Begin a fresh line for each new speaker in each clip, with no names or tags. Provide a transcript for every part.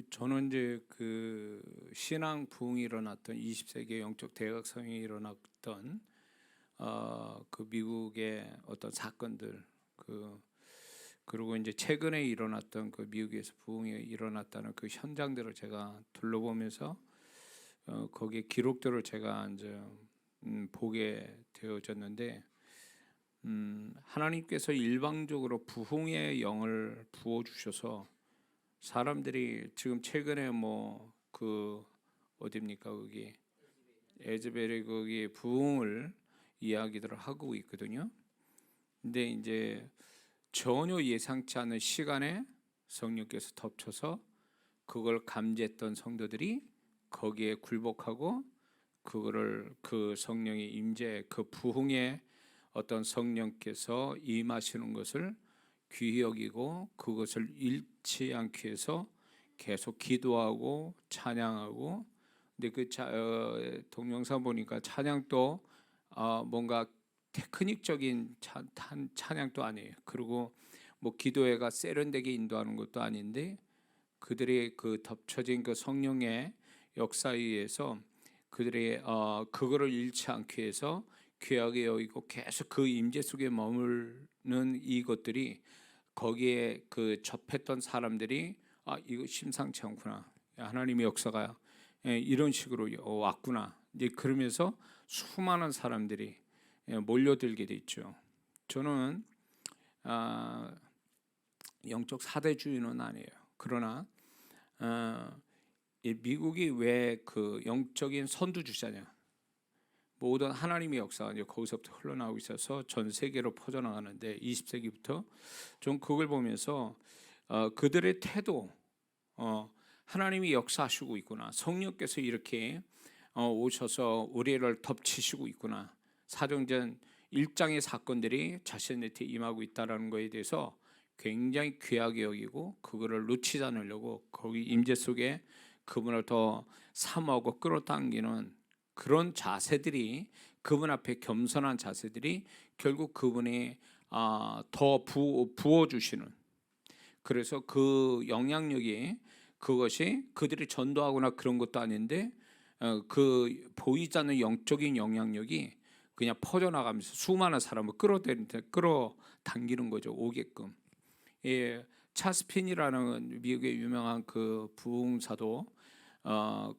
저는 이제 그 신앙 부흥이 일어났던 20세기 영적 대각성이 일어났던 그 미국의 어떤 사건들 그리고 이제 최근에 일어났던 그 미국에서 부흥이 일어났다는 그 현장들을 제가 둘러보면서 거기에 기록들을 제가 이제 보게 되어졌는데 하나님께서 일방적으로 부흥의 영을 부어 주셔서 사람들이 지금 최근에 뭐 그 어딥니까 거기 에즈벨의 거기 부흥을 이야기들을 하고 있거든요. 근데 이제 전혀 예상치 않은 시간에 성령께서 덮쳐서 그걸 감지했던 성도들이 거기에 굴복하고 그거를 그 성령의 임재 그 부흥에 어떤 성령께서 임하시는 것을 귀히 여기고 그것을 잃지 않기 위해서 계속 기도하고 찬양하고. 근데 그 동영상 보니까 찬양도 뭔가 테크닉적인 찬양도 아니에요. 그리고 뭐 기도회가 세련되게 인도하는 것도 아닌데 그들의 그 덮쳐진 그 성령의 역사에 의해서 그들의 그거를 잃지 않기 위해서 귀하게 여기고 계속 그 임재 속에 머무는 이것들이 거기에 그 접했던 사람들이 이거 심상치 않구나, 하나님의 역사가 이런 식으로 왔구나, 이제 그러면서 수많은 사람들이 몰려들게 돼 있죠. 저는 영적 사대주의는 아니에요. 그러나 미국이 왜 그 영적인 선두주자냐, 모든 하나님의 역사가 이제 거기서부터 흘러나오고 있어서 전 세계로 퍼져나가는데 20세기부터 좀 그걸 보면서 그들의 태도, 하나님이 역사하시고 있구나, 성령께서 이렇게 오셔서 우리를 덮치시고 있구나, 사도행전 1장의 사건들이 자신한테 임하고 있다는 것에 대해서 굉장히 귀하게 여기고 그거를 놓치지 않으려고 거기 임재 속에 그분을 더 사모하고 끌어당기는 그런 자세들이, 그분 앞에 겸손한 자세들이 결국 그분이 더 부어주시는, 그래서 그 영향력이, 그것이 그들이 전도하거나 그런 것도 아닌데 그 보이지 않는 영적인 영향력이 그냥 퍼져나가면서 수많은 사람을 끌어당기는 거죠, 오게끔. 차스핀이라는 미국의 유명한 그 부흥사도,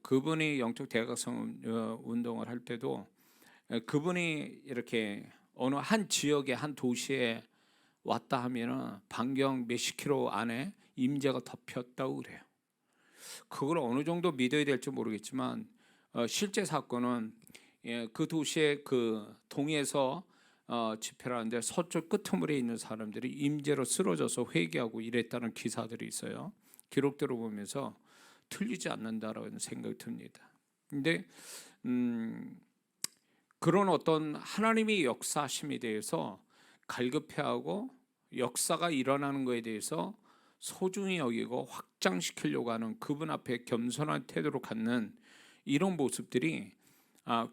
그분이 영적 대각성 운동을 할 때도 그분이 이렇게 어느 한 지역의 한 도시에 왔다 하면은 반경 몇십 킬로 안에 임재가 덮였다고 그래요. 그걸 어느 정도 믿어야 될지 모르겠지만 실제 사건은 그 도시의 그 동에서 집회를 하는데 서쪽 끄트물에 있는 사람들이 임재로 쓰러져서 회개하고 이랬다는 기사들이 있어요. 기록대로 보면서 틀리지 않는다라는 생각이 듭니다. 근데 그런 어떤 하나님의 역사심에 대해서 갈급해하고 역사가 일어나는 것에 대해서 소중히 여기고 확장시키려고 하는 그분 앞에 겸손한 태도로 갖는 이런 모습들이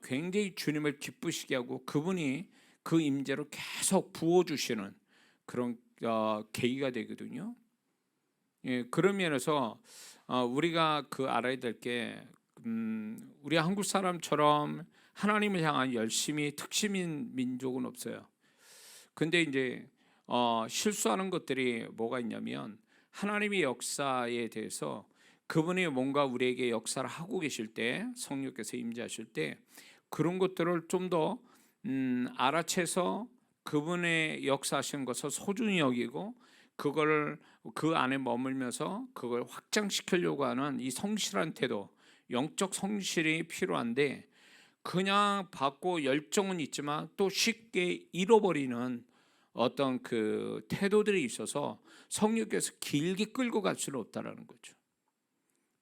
굉장히 주님을 기쁘시게 하고 그분이 그 임재로 계속 부어주시는 그런 계기가 되거든요. 그런 면에서 우리가 그 알아야 될 게, 우리 한국 사람처럼 하나님을 향한 열심이 특심인 민족은 없어요. 근데 이제 실수하는 것들이 뭐가 있냐면, 하나님의 역사에 대해서 그분이 뭔가 우리에게 역사를 하고 계실 때, 성령께서 임재하실 때 그런 것들을 좀 더 알아채서 그분의 역사하시는 것을 소중히 여기고 그걸 그 안에 머물면서 그걸 확장시키려고 하는 이 성실한 태도, 영적 성실이 필요한데, 그냥 받고 열정은 있지만 또 쉽게 잃어버리는 어떤 그 태도들이 있어서 성령께서 길게 끌고 갈 수는 없다라는 거죠.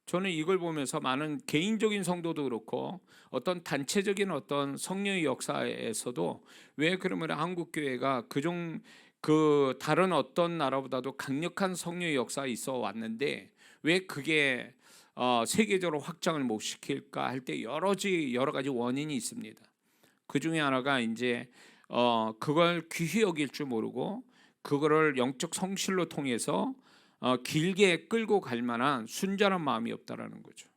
저는 이걸 보면서 많은 개인적인 성도도 그렇고 어떤 단체적인 어떤 성령의 역사에서도 왜 그러면 한국 교회가 그 다른 어떤 나라보다도 강력한 성령의 역사가 있어 왔는데 왜 그게 세계적으로 확장을 못 시킬까 할 때 여러 가지 원인이 있습니다. 그 중에 하나가 이제 그걸 귀히 여길 줄 모르고 그거를 영적 성실로 통해서 길게 끌고 갈 만한 순전한 마음이 없다라는 거죠.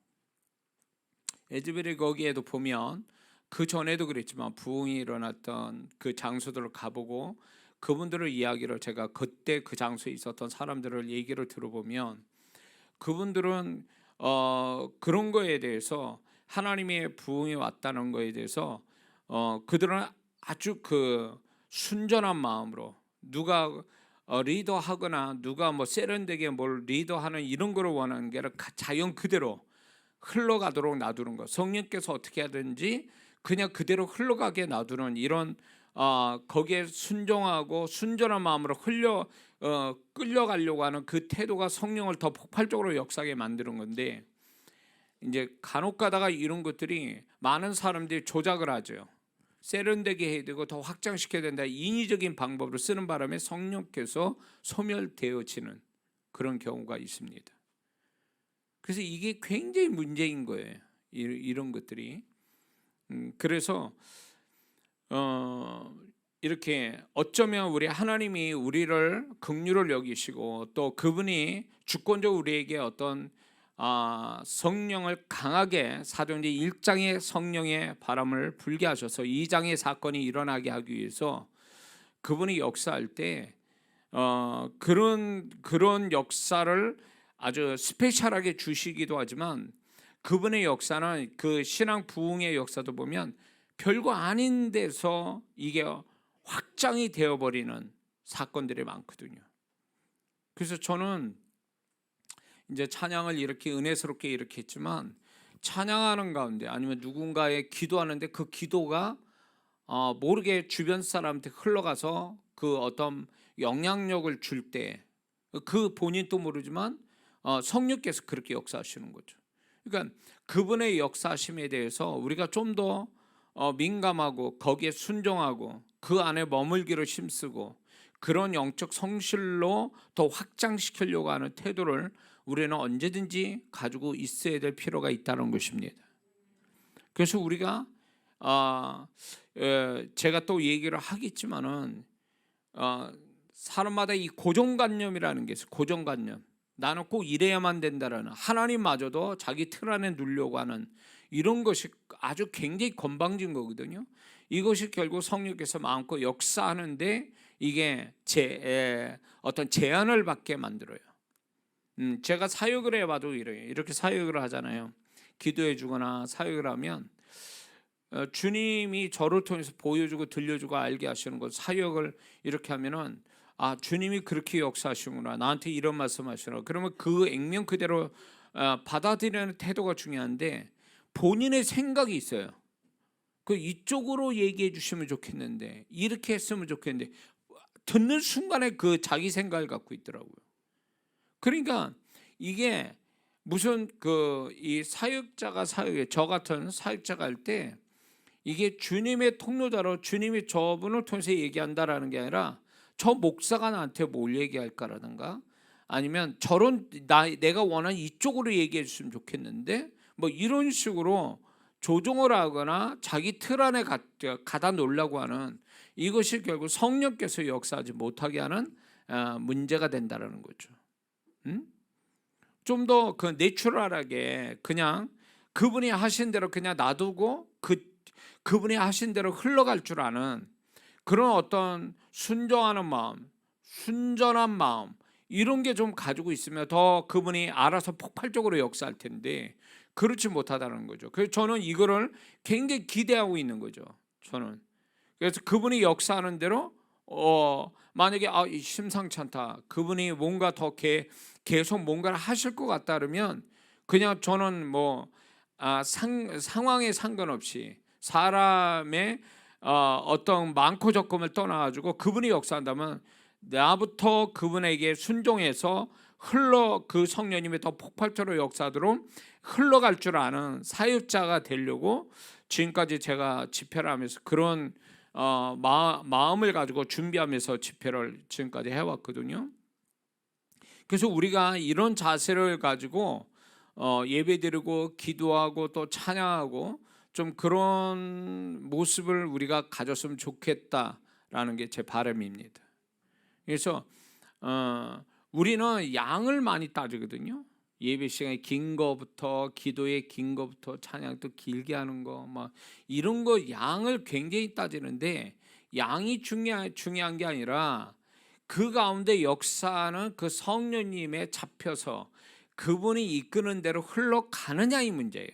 에즈벨이 거기에도 보면 그 전에도 그랬지만 부흥이 일어났던 그 장소들을 가보고 그분들의 이야기를 제가 그때 그 장소에 있었던 사람들을 얘기를 들어보면 그분들은 그런 거에 대해서 하나님의 부흥이 왔다는 거에 대해서 그들은 아주 그 순전한 마음으로 누가 리더하거나 누가 뭐 세련되게 뭘 리더하는 이런 거를 원하는 게 아니라 자연 그대로 흘러가도록 놔두는 거. 성령께서 어떻게 하든지 그냥 그대로 흘러가게 놔두는 이런 거기에 순종하고 순전한 마음으로 끌려가려고 하는 그 태도가 성령을 더 폭발적으로 역사하게 만드는 건데, 이제 간혹 가다가 이런 것들이 많은 사람들이 조작을 하죠. 세련되게 해야 되고 더 확장시켜야 된다, 인위적인 방법으로 쓰는 바람에 성령께서 소멸되어지는 그런 경우가 있습니다. 그래서 이게 굉장히 문제인 거예요. 이런 것들이. 그래서 이렇게 어쩌면 우리 하나님이 우리를 긍휼을 여기시고 또 그분이 주권적으로 우리에게 어떤 성령을 강하게 사도행전 1장의 성령의 바람을 불게 하셔서 2장의 사건이 일어나게 하기 위해서 그분이 역사할 때 그런 역사를 아주 스페셜하게 주시기도 하지만 그분의 역사는 그 신앙 부흥의 역사도 보면 별거 아닌 데서 이게 확장이 되어버리는 사건들이 많거든요. 그래서 저는 이제 찬양을 이렇게 은혜스럽게 이렇게 했지만 찬양하는 가운데 아니면 누군가의 기도하는데 그 기도가 모르게 주변 사람한테 흘러가서 그 어떤 영향력을 줄 때 그 본인도 모르지만 성령께서 그렇게 역사하시는 거죠. 그러니까 그분의 역사심에 대해서 우리가 좀 더 민감하고 거기에 순종하고 그 안에 머물기를 힘쓰고 그런 영적 성실로 더 확장시키려고 하는 태도를 우리는 언제든지 가지고 있어야 될 필요가 있다는 것입니다. 그래서 우리가 제가 또 얘기를 하겠지만은 사람마다 이 고정관념이라는 게 있어요. 고정관념. 나는 꼭 이래야만 된다라는, 하나님마저도 자기 틀 안에 누려고 하는 이런 것이 아주 굉장히 건방진 거거든요. 이것이 결국 성령께서 마음껏 역사하는데 이게 어떤 제한을 받게 만들어요. 제가 사역을 해봐도 이래요. 이렇게 사역을 하잖아요. 기도해 주거나 사역을 하면 주님이 저를 통해서 보여주고 들려주고 알게 하시는 것, 사역을 이렇게 하면은 주님이 그렇게 역사하시구나, 나한테 이런 말씀하시나. 그러면 그 액면 그대로 받아들이는 태도가 중요한데 본인의 생각이 있어요. 그 이쪽으로 얘기해 주시면 좋겠는데 이렇게 했으면 좋겠는데 듣는 순간에 그 자기 생각을 갖고 있더라고요. 그러니까 이게 무슨 이 사역자가 저 같은 사역자가 할 때 이게 주님의 통로자로 주님이 저분을 통해서 얘기한다라는 게 아니라 저 목사가 나한테 뭘 얘기할까라든가 아니면 내가 원하는 이쪽으로 얘기해 줬으면 좋겠는데 뭐 이런 식으로 조종을 하거나 자기 틀 안에 가다 놓으려고 하는, 이것이 결국 성령께서 역사하지 못하게 하는 문제가 된다는 거죠. 좀 더 그 내추럴하게 그냥 그분이 하신 대로 그냥 놔두고 그분이 하신 대로 흘러갈 줄 아는 그런 어떤 순종하는 마음, 순전한 마음, 이런 게 좀 가지고 있으면 더 그분이 알아서 폭발적으로 역사할 텐데 그렇지 못하다는 거죠. 그래서 저는 이거를 굉장히 기대하고 있는 거죠. 저는 그래서 그분이 역사하는 대로 만약에 심상치 않다, 그분이 뭔가 더 계속 뭔가를 하실 것 같다 그러면 그냥 저는 상황에 상관없이 사람의 어떤 많고 적음을 떠나가지고 그분이 역사한다면 나부터 그분에게 순종해서 그 성령님이 더 폭발적으로 역사하도록 흘러갈 줄 아는 사역자가 되려고 지금까지 제가 집회를 하면서 그런 마음을 가지고 준비하면서 집회를 지금까지 해왔거든요. 그래서 우리가 이런 자세를 가지고 예배드리고 기도하고 또 찬양하고 좀 그런 모습을 우리가 가졌으면 좋겠다라는 게 제 바람입니다. 그래서 우리는 양을 많이 따지거든요. 예배 시간에 긴 거부터, 기도에 긴 거부터, 찬양도 길게 하는 거, 막 이런 거 양을 굉장히 따지는데, 양이 중요한 게 아니라 그 가운데 역사는 그 성령님에 잡혀서 그분이 이끄는 대로 흘러가느냐 이 문제예요.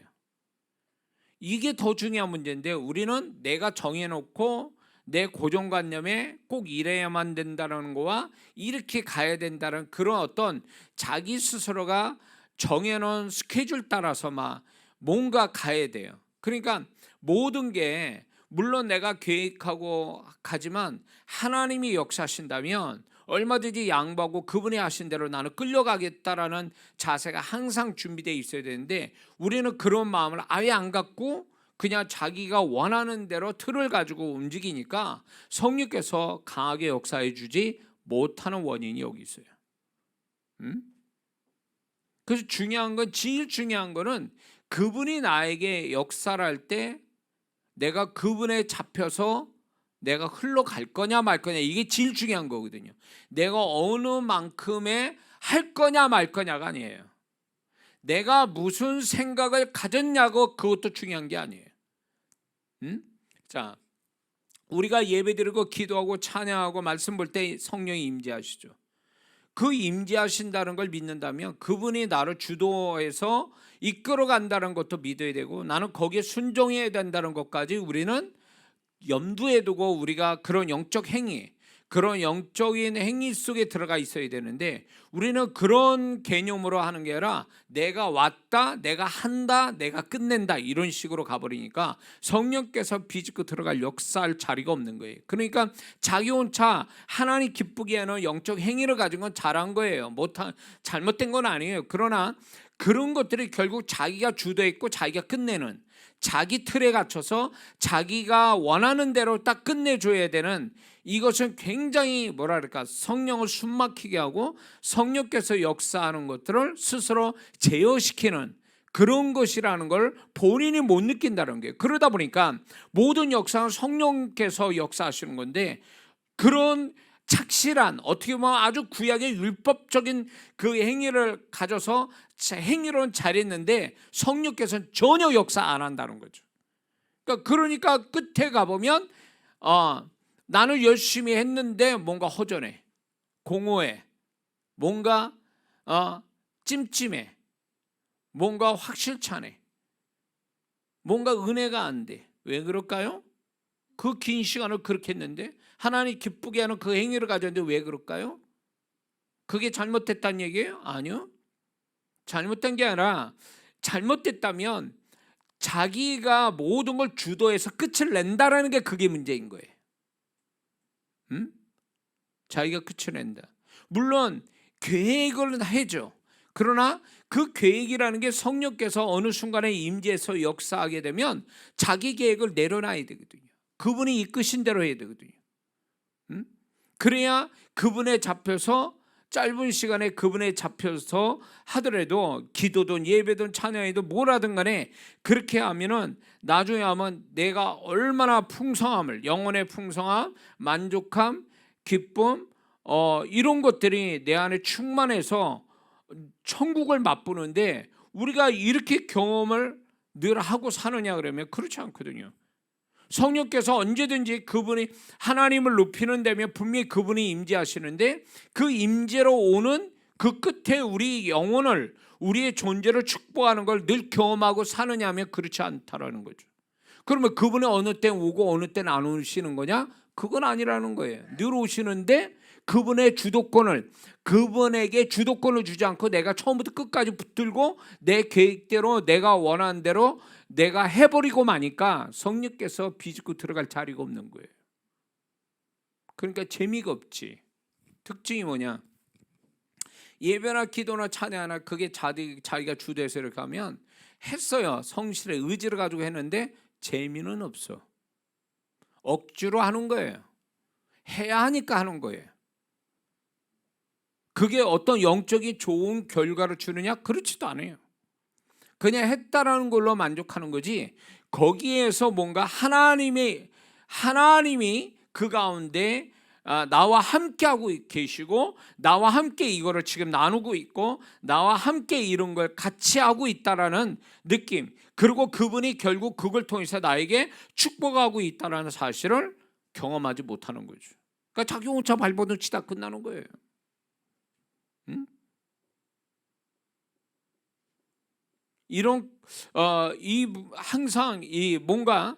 이게 더 중요한 문제인데, 우리는 내가 정해놓고 내 고정관념에 꼭 이래야만 된다는 거와 이렇게 가야 된다는 그런 어떤 자기 스스로가 정해놓은 스케줄 따라서 막 뭔가 가야 돼요. 그러니까 모든 게 물론 내가 계획하고 가지만 하나님이 역사하신다면 얼마든지 양보하고 그분이 하신 대로 나는 끌려가겠다라는 자세가 항상 준비되어 있어야 되는데, 우리는 그런 마음을 아예 안 갖고 그냥 자기가 원하는 대로 틀을 가지고 움직이니까 성령께서 강하게 역사해 주지 못하는 원인이 여기 있어요. 그래서 제일 중요한 거는 그분이 나에게 역사를 할 때 내가 그분에 잡혀서 내가 흘러갈 거냐 말 거냐, 이게 제일 중요한 거거든요. 내가 어느 만큼의 할 거냐 말 거냐가 아니에요. 내가 무슨 생각을 가졌냐고, 그것도 중요한 게 아니에요. 자, 우리가 예배드리고 기도하고 찬양하고 말씀 볼 때 성령이 임재하시죠. 그 임재하신다는 걸 믿는다면 그분이 나를 주도해서 이끌어 간다는 것도 믿어야 되고, 나는 거기에 순종해야 된다는 것까지 우리는 염두에 두고 우리가 그런 영적 행위, 그런 영적인 행위 속에 들어가 있어야 되는데, 우리는 그런 개념으로 하는 게 아니라 내가 왔다, 내가 한다, 내가 끝낸다, 이런 식으로 가버리니까 성령께서 비집고 들어갈 역사할 자리가 없는 거예요. 그러니까 자기 혼자 하나님 기쁘게 하는 영적 행위를 가진 건 잘한 거예요. 잘못된 건 아니에요. 그러나 그런 것들이 결국 자기가 주도했고 자기가 끝내는, 자기 틀에 갇혀서 자기가 원하는 대로 딱 끝내줘야 되는, 이것은 굉장히 성령을 숨막히게 하고 성령께서 역사하는 것들을 스스로 제어시키는 그런 것이라는 걸 본인이 못 느낀다는 거예요. 그러다 보니까 모든 역사는 성령께서 역사하시는 건데, 그런 착실한, 어떻게 보면 아주 구약의 율법적인 그 행위를 가져서 행위로는 잘했는데 성령께서는 전혀 역사 안 한다는 거죠. 그러니까 끝에 가보면 나는 열심히 했는데 뭔가 허전해, 공허해, 뭔가 찜찜해, 뭔가 확실찮네, 뭔가 은혜가 안 돼. 왜 그럴까요? 그 긴 시간을 그렇게 했는데, 하나님 기쁘게 하는 그 행위를 가졌는데 왜 그럴까요? 그게 잘못됐다는 얘기예요? 아니요. 잘못된 게 아니라, 잘못됐다면 자기가 모든 걸 주도해서 끝을 낸다라는 게 그게 문제인 거예요. 자기가 끝을 낸다. 물론 계획을 해줘. 그러나 그 계획이라는 게 성령께서 어느 순간에 임재해서 역사하게 되면 자기 계획을 내려놔야 되거든요. 그분이 이끄신 대로 해야 되거든요. 그래야 그분에 잡혀서, 짧은 시간에 그분에 잡혀서 하더라도 기도든 예배든 찬양이든 뭐라든 간에 그렇게 하면은 나중에 하면 내가 얼마나 풍성함을, 영혼의 풍성함, 만족함, 기쁨, 이런 것들이 내 안에 충만해서 천국을 맛보는데, 우리가 이렇게 경험을 늘 하고 사느냐 그러면 그렇지 않거든요. 성령께서 언제든지 그분이 하나님을 높이는 데면 분명히 그분이 임재하시는데, 그 임재로 오는 그 끝에 우리 영혼을, 우리의 존재를 축복하는 걸 늘 경험하고 사느냐 하면 그렇지 않다라는 거죠. 그러면 그분이 어느 때 오고 어느 때는 안 오시는 거냐? 그건 아니라는 거예요. 늘 오시는데 그분의 주도권을, 그분에게 주도권을 주지 않고 내가 처음부터 끝까지 붙들고 내 계획대로 내가 원하는 대로 내가 해버리고 마니까 성령께서 비집고 들어갈 자리가 없는 거예요. 그러니까 재미가 없지. 특징이 뭐냐? 예배나 기도나 찬양이나 그게 자기가 주도해서 이렇게 하면 했어요. 성실의 의지를 가지고 했는데 재미는 없어. 억지로 하는 거예요. 해야 하니까 하는 거예요. 그게 어떤 영적인 좋은 결과를 주느냐? 그렇지도 않아요. 그냥 했다라는 걸로 만족하는 거지, 거기에서 뭔가 하나님이 그 가운데 나와 함께 하고 계시고 나와 함께 이거를 지금 나누고 있고 나와 함께 이런 걸 같이 하고 있다라는 느낌, 그리고 그분이 결국 그걸 통해서 나에게 축복하고 있다라는 사실을 경험하지 못하는 거죠. 그러니까 자기 혼자 발버둥 치다 끝나는 거예요. 응? 이런 이 항상 이 뭔가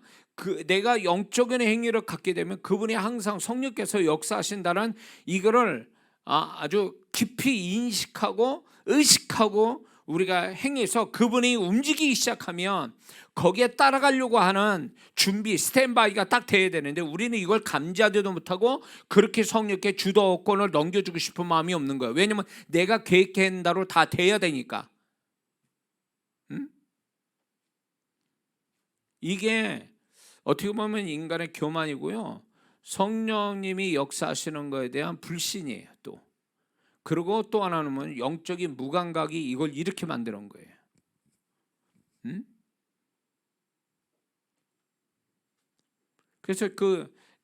내가 영적인 행위를 갖게 되면 그분이 항상 성령께서 역사하신다는 이거를 아주 깊이 인식하고 의식하고 우리가 행해서 그분이 움직이기 시작하면 거기에 따라가려고 하는 준비 스탠바이가 딱 돼야 되는데 우리는 이걸 감지하지도 못하고 그렇게 성령께 주도권을 넘겨주고 싶은 마음이 없는 거예요. 왜냐하면 내가 계획한 대로 다 돼야 되니까. 응? 이게 어떻게 보면 인간의 교만이고요, 성령님이 역사하시는 것에 대한 불신이에요. 또 그리고 또 하나는 영적인 무감각이 이걸 이렇게 만드는 거예요. 응? 그래서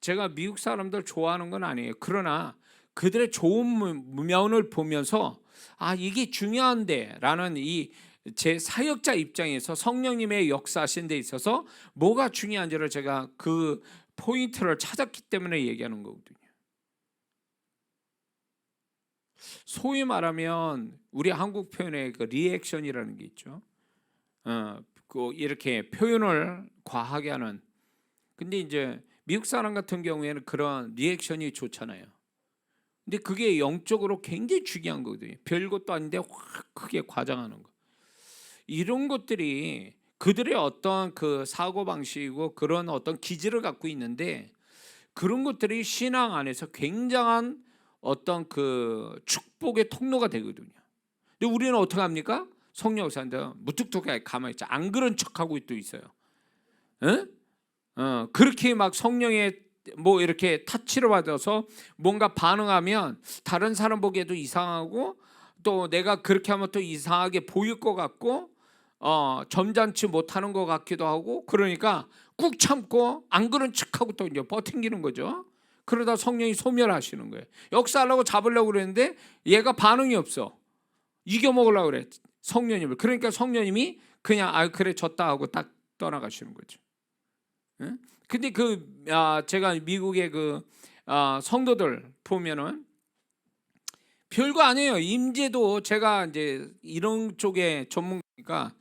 제가 미국 사람들 좋아하는 건 아니에요. 그러나 그들의 좋은 면을 보면서 이게 중요한데 라는 이 제 사역자 입장에서 성령님의 역사하신 데 있어서 뭐가 중요한지를 제가 그 포인트를 찾았기 때문에 얘기하는 거거든요. 소위 말하면 우리 한국 표현에 그 리액션이라는 게 있죠. 이렇게 표현을 과하게 하는. 근데 이제 미국 사람 같은 경우에는 그런 리액션이 좋잖아요. 근데 그게 영적으로 굉장히 중요한 거거든요. 별것도 아닌데 확 크게 과장하는 거. 이런 것들이 그들의 어떤 그 사고 방식이고 그런 어떤 기질을 갖고 있는데 그런 것들이 신앙 안에서 굉장한 어떤 그 축복의 통로가 되거든요. 근데 우리는 어떻게 합니까? 성령 역사인데 무뚝뚝하게 가만히 있죠. 안 그런 척하고 또 있어요. 에? 그렇게 막 성령의 뭐 이렇게 타치를 받아서 뭔가 반응하면 다른 사람 보기에도 이상하고 또 내가 그렇게 하면 또 이상하게 보일 것 같고 점잖지 못하는 것 같기도 하고, 그러니까 꾹 참고 안 그런 척하고 또 이제 버팅기는 거죠. 그러다 성령이 소멸하시는 거예요. 역사하려고 잡으려고 그랬는데 얘가 반응이 없어. 이겨먹으려고 그래 성령님을. 그러니까 성령님이 그냥 그래 졌다 하고 딱 떠나가시는 거죠. 예? 근데 제가 미국의 성도들 보면은 별거 아니에요. 임재도 제가 이제 이런 쪽에 전문가니까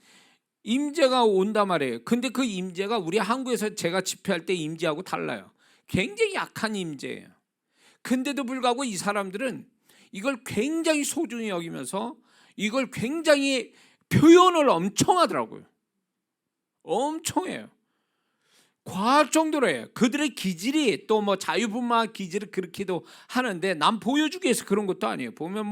임재가 온단 말이에요. 근데 그 임재가 우리 한국에서 제가 집회할 때 임재하고 달라요. 굉장히 약한 임재예요. 근데도 불구하고 이 사람들은 이걸 굉장히 소중히 여기면서 이걸 굉장히 표현을 엄청 하더라고요. 엄청 해요. 과할 정도로 해요. 그들의 기질이 또 뭐 자유분방 기질을 그렇게도 하는데 남 보여주기 위해서 그런 것도 아니에요. 보면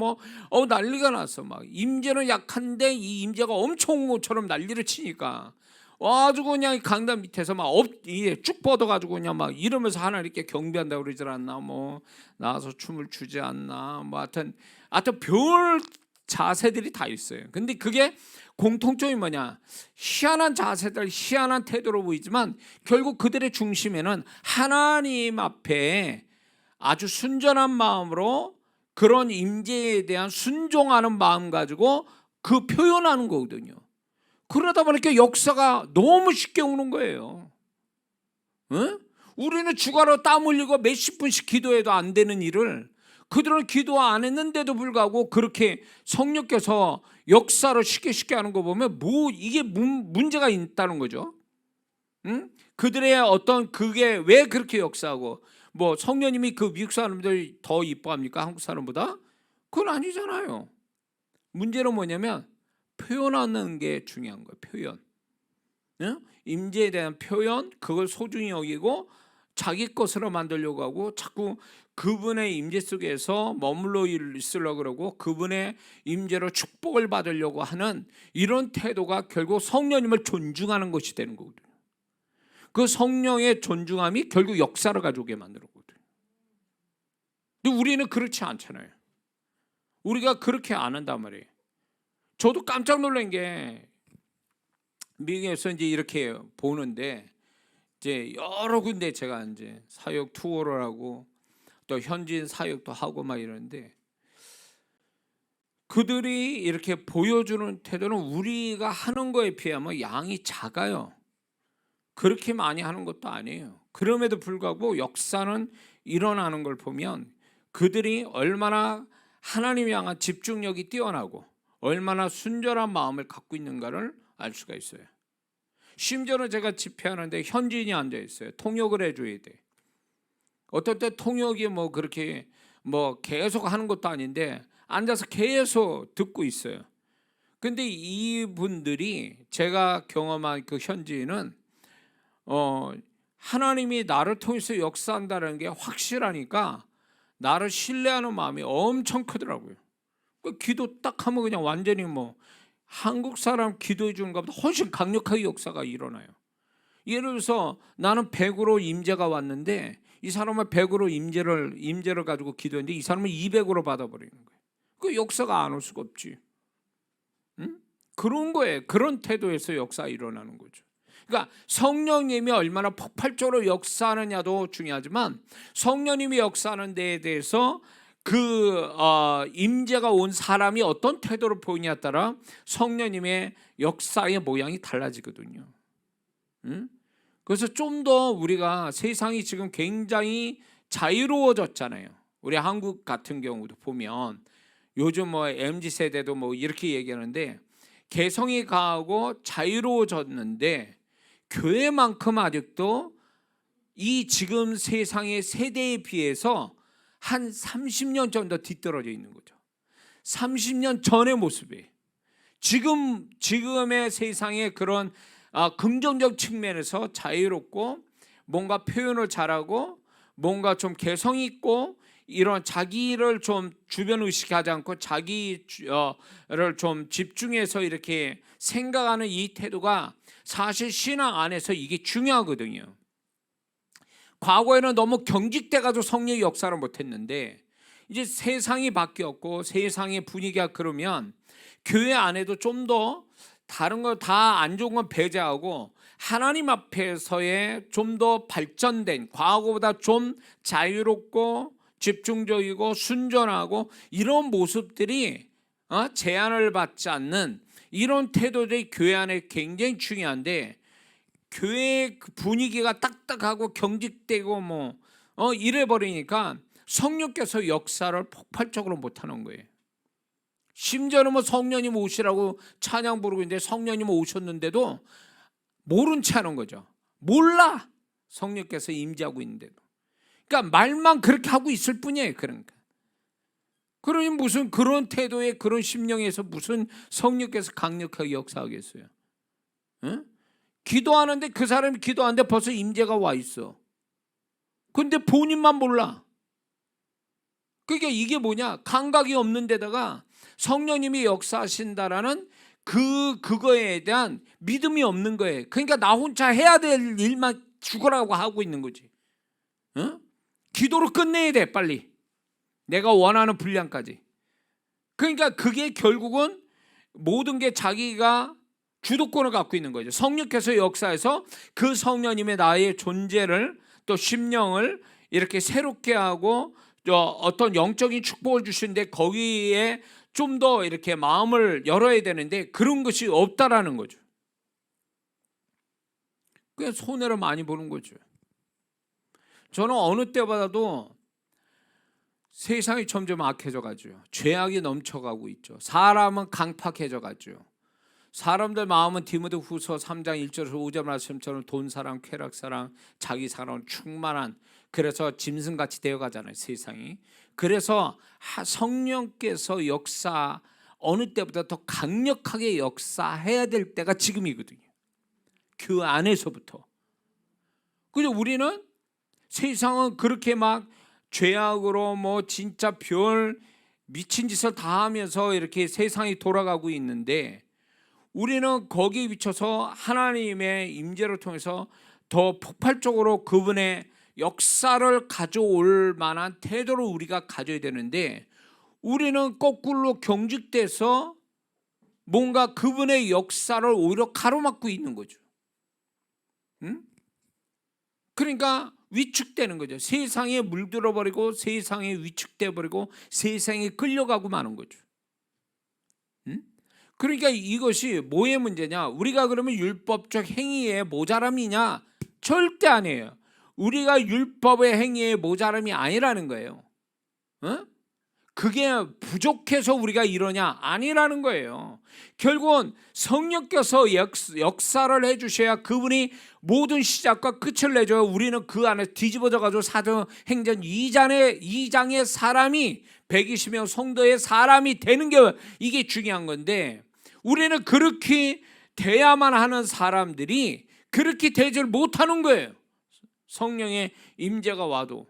난리가 났어. 막 임재는 약한데 이 임재가 엄청 온 것처럼 난리를 치니까 아주 그냥 강단 밑에서 쭉 뻗어가지고 그냥 막 이러면서 하나 이렇게 경배한다고 그러질 않나, 뭐 나와서 춤을 추지 않나, 뭐 하여튼 별 자세들이 다 있어요. 근데 그게 공통점이 뭐냐? 희한한 자세들, 희한한 태도로 보이지만 결국 그들의 중심에는 하나님 앞에 아주 순전한 마음으로 그런 임재에 대한 순종하는 마음 가지고 그 표현하는 거거든요. 그러다 보니까 역사가 너무 쉽게 오는 거예요. 응? 우리는 주가로 땀 흘리고 몇십 분씩 기도해도 안 되는 일을 그들은 기도 안 했는데도 불구하고 그렇게 성령께서 역사를 쉽게 하는 거 보면 이게 문제가 있다는 거죠. 응? 그들의 어떤 그게 왜 그렇게 역사하고 성령님이 그 미국 사람들 더 이뻐합니까? 한국 사람보다? 그건 아니잖아요. 문제는 뭐냐면 표현하는 게 중요한 거예요. 표현. 응? 임재에 대한 표현, 그걸 소중히 여기고 자기 것으로 만들려고 하고 자꾸 그분의 임재 속에서 머물러 있으려고 그러고 그분의 임재로 축복을 받으려고 하는 이런 태도가 결국 성령님을 존중하는 것이 되는 거거든요. 그 성령의 존중함이 결국 역사를 가져오게 만들었거든요. 근데 우리는 그렇지 않잖아요. 우리가 그렇게 안 한단 말이에요. 저도 깜짝 놀란 게 미국에서 이제 이렇게 보는데 이제 여러 군데 제가 이제 사역 투어를 하고 또 현지인 사역도 하고 막 이러는데, 그들이 이렇게 보여주는 태도는 우리가 하는 거에 비하면 양이 작아요. 그렇게 많이 하는 것도 아니에요. 그럼에도 불구하고 역사는 일어나는 걸 보면 그들이 얼마나 하나님 향한 집중력이 뛰어나고 얼마나 순전한 마음을 갖고 있는가를 알 수가 있어요. 심지어는 제가 집회하는데 현지인이 앉아 있어요. 통역을 해줘야 돼. 어떨 때 통역이 뭐 그렇게 뭐 계속 하는 것도 아닌데 앉아서 계속 듣고 있어요. 근데 이분들이, 제가 경험한 그 현지인은 하나님이 나를 통해서 역사한다는 게 확실하니까 나를 신뢰하는 마음이 엄청 크더라고요. 그 기도 딱 하면 그냥 완전히 뭐 한국 사람 기도해 주는 것보다 훨씬 강력하게 역사가 일어나요. 예를 들어서 나는 100으로 임재가 왔는데 이 사람은 100으로 임재를 가지고 기도했는데 이 사람은 200으로 받아버리는 거예요. 그 역사가 안 올 수가 없지. 응? 그런 거에, 그런 태도에서 역사가 일어나는 거죠. 그러니까 성령님이 얼마나 폭발적으로 역사하느냐도 중요하지만 성령님이 역사하는 데에 대해서 그 임재가 온 사람이 어떤 태도를 보이냐에 따라 성령님의 역사의 모양이 달라지거든요. 응? 그래서 좀 더 우리가, 세상이 지금 굉장히 자유로워졌잖아요. 우리 한국 같은 경우도 보면 요즘 뭐 MZ세대도 뭐 이렇게 얘기하는데 개성이 강하고 자유로워졌는데 교회만큼 아직도 이 지금 세상의 세대에 비해서 한 30년 정도 뒤떨어져 있는 거죠. 30년 전의 모습이 지금의 세상의 그런 긍정적 측면에서 자유롭고 뭔가 표현을 잘하고 뭔가 좀 개성 있고 이런 자기를 좀 주변 의식하지 않고 자기를 좀 집중해서 이렇게 생각하는 이 태도가 사실 신앙 안에서 이게 중요하거든요. 과거에는 너무 경직돼가지고 성령의 역사를 못했는데 이제 세상이 바뀌었고 세상의 분위기가 그러면 교회 안에도 좀 더 다른 거 다 안 좋은 건 배제하고 하나님 앞에서의 좀 더 발전된, 과거보다 좀 자유롭고 집중적이고 순전하고 이런 모습들이 제한을 받지 않는 이런 태도들이 교회 안에 굉장히 중요한데, 교회 분위기가 딱딱하고 경직되고 뭐 이래 버리니까 성령께서 역사를 폭발적으로 못 하는 거예요. 심지어는 뭐 성령님 오시라고 찬양 부르고 있는데 성령님 오셨는데도 모른 채 하는 거죠. 몰라, 성령께서 임재하고 있는데도. 그러니까 말만 그렇게 하고 있을 뿐이에요. 그러니 무슨 그런 태도에, 그런 심령에서 무슨 성령께서 강력하게 역사하겠어요? 응? 기도하는데 그 사람이 기도하는데 벌써 임재가 와 있어. 근데 본인만 몰라. 그러니까 이게 뭐냐? 감각이 없는 데다가 성령님이 역사하신다라는 그거에 대한 믿음이 없는 거예요. 그러니까 나 혼자 해야 될 일만 죽으라고 하고 있는 거지. 응? 기도로 끝내야 돼, 빨리. 내가 원하는 분량까지. 그러니까 그게 결국은 모든 게 자기가 주도권을 갖고 있는 거죠. 성령께서 역사해서 그 성령님의 나의 존재를, 또 심령을 이렇게 새롭게 하고 어떤 영적인 축복을 주시는데 거기에 좀 더 이렇게 마음을 열어야 되는데 그런 것이 없다라는 거죠. 그냥 손해를 많이 보는 거죠. 저는 어느 때보다도 세상이 점점 악해져 가죠. 죄악이 넘쳐가고 있죠. 사람은 강팍해져 가죠. 사람들 마음은 디모데후서 3장 1절에서 5절 말씀처럼 돈 사랑, 쾌락 사랑, 자기 사랑 충만한, 그래서 짐승같이 되어가잖아요, 세상이. 그래서 성령께서 역사, 어느 때보다 더 강력하게 역사해야 될 때가 지금이거든요. 그 안에서부터. 그죠? 우리는 세상은 그렇게 막 죄악으로 뭐 진짜 별 미친 짓을 다 하면서 이렇게 세상이 돌아가고 있는데, 우리는 거기에 비춰서 하나님의 임재를 통해서 더 폭발적으로 그분의 역사를 가져올 만한 태도를 우리가 가져야 되는데, 우리는 거꾸로 경직돼서 뭔가 그분의 역사를 오히려 가로막고 있는 거죠. 응? 그러니까 위축되는 거죠. 세상에 물들어 버리고 세상에 위축돼 버리고 세상에 끌려가고 마는 거죠. 그러니까 이것이 뭐의 문제냐? 우리가 그러면 율법적 행위의 모자람이냐? 절대 아니에요. 우리가 율법의 행위의 모자람이 아니라는 거예요. 그게 부족해서 우리가 이러냐? 아니라는 거예요. 결국은 성령께서 역사를 해주셔야 그분이 모든 시작과 끝을 내줘야 우리는 그 안에 뒤집어져 가지고 사도행전 2장의 사람이 120명 성도의 사람이 되는 게 이게 중요한 건데, 우리는 그렇게 돼야만 하는 사람들이 그렇게 되질 못하는 거예요. 성령의 임재가 와도.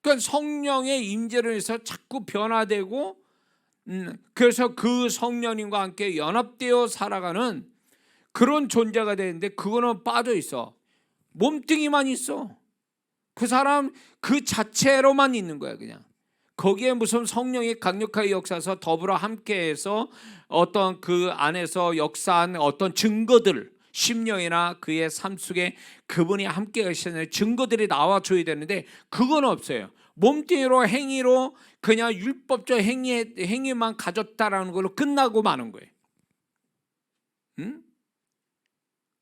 그러니까 성령의 임재로 해서 자꾸 변화되고, 그래서 그 성령님과 함께 연합되어 살아가는 그런 존재가 되는데, 그거는 빠져 있어. 몸뚱이만 있어. 그 사람 그 자체로만 있는 거야. 그냥 거기에 무슨 성령이 강력하게 역사해서 더불어 함께해서 어떤 그 안에서 역사한 어떤 증거들, 심령이나 그의 삶 속에 그분이 함께 하시는 증거들이 나와줘야 되는데, 그건 없어요. 몸뚱이로 행위로 그냥 율법적 행위만 가졌다라는 걸로 끝나고 마는 거예요.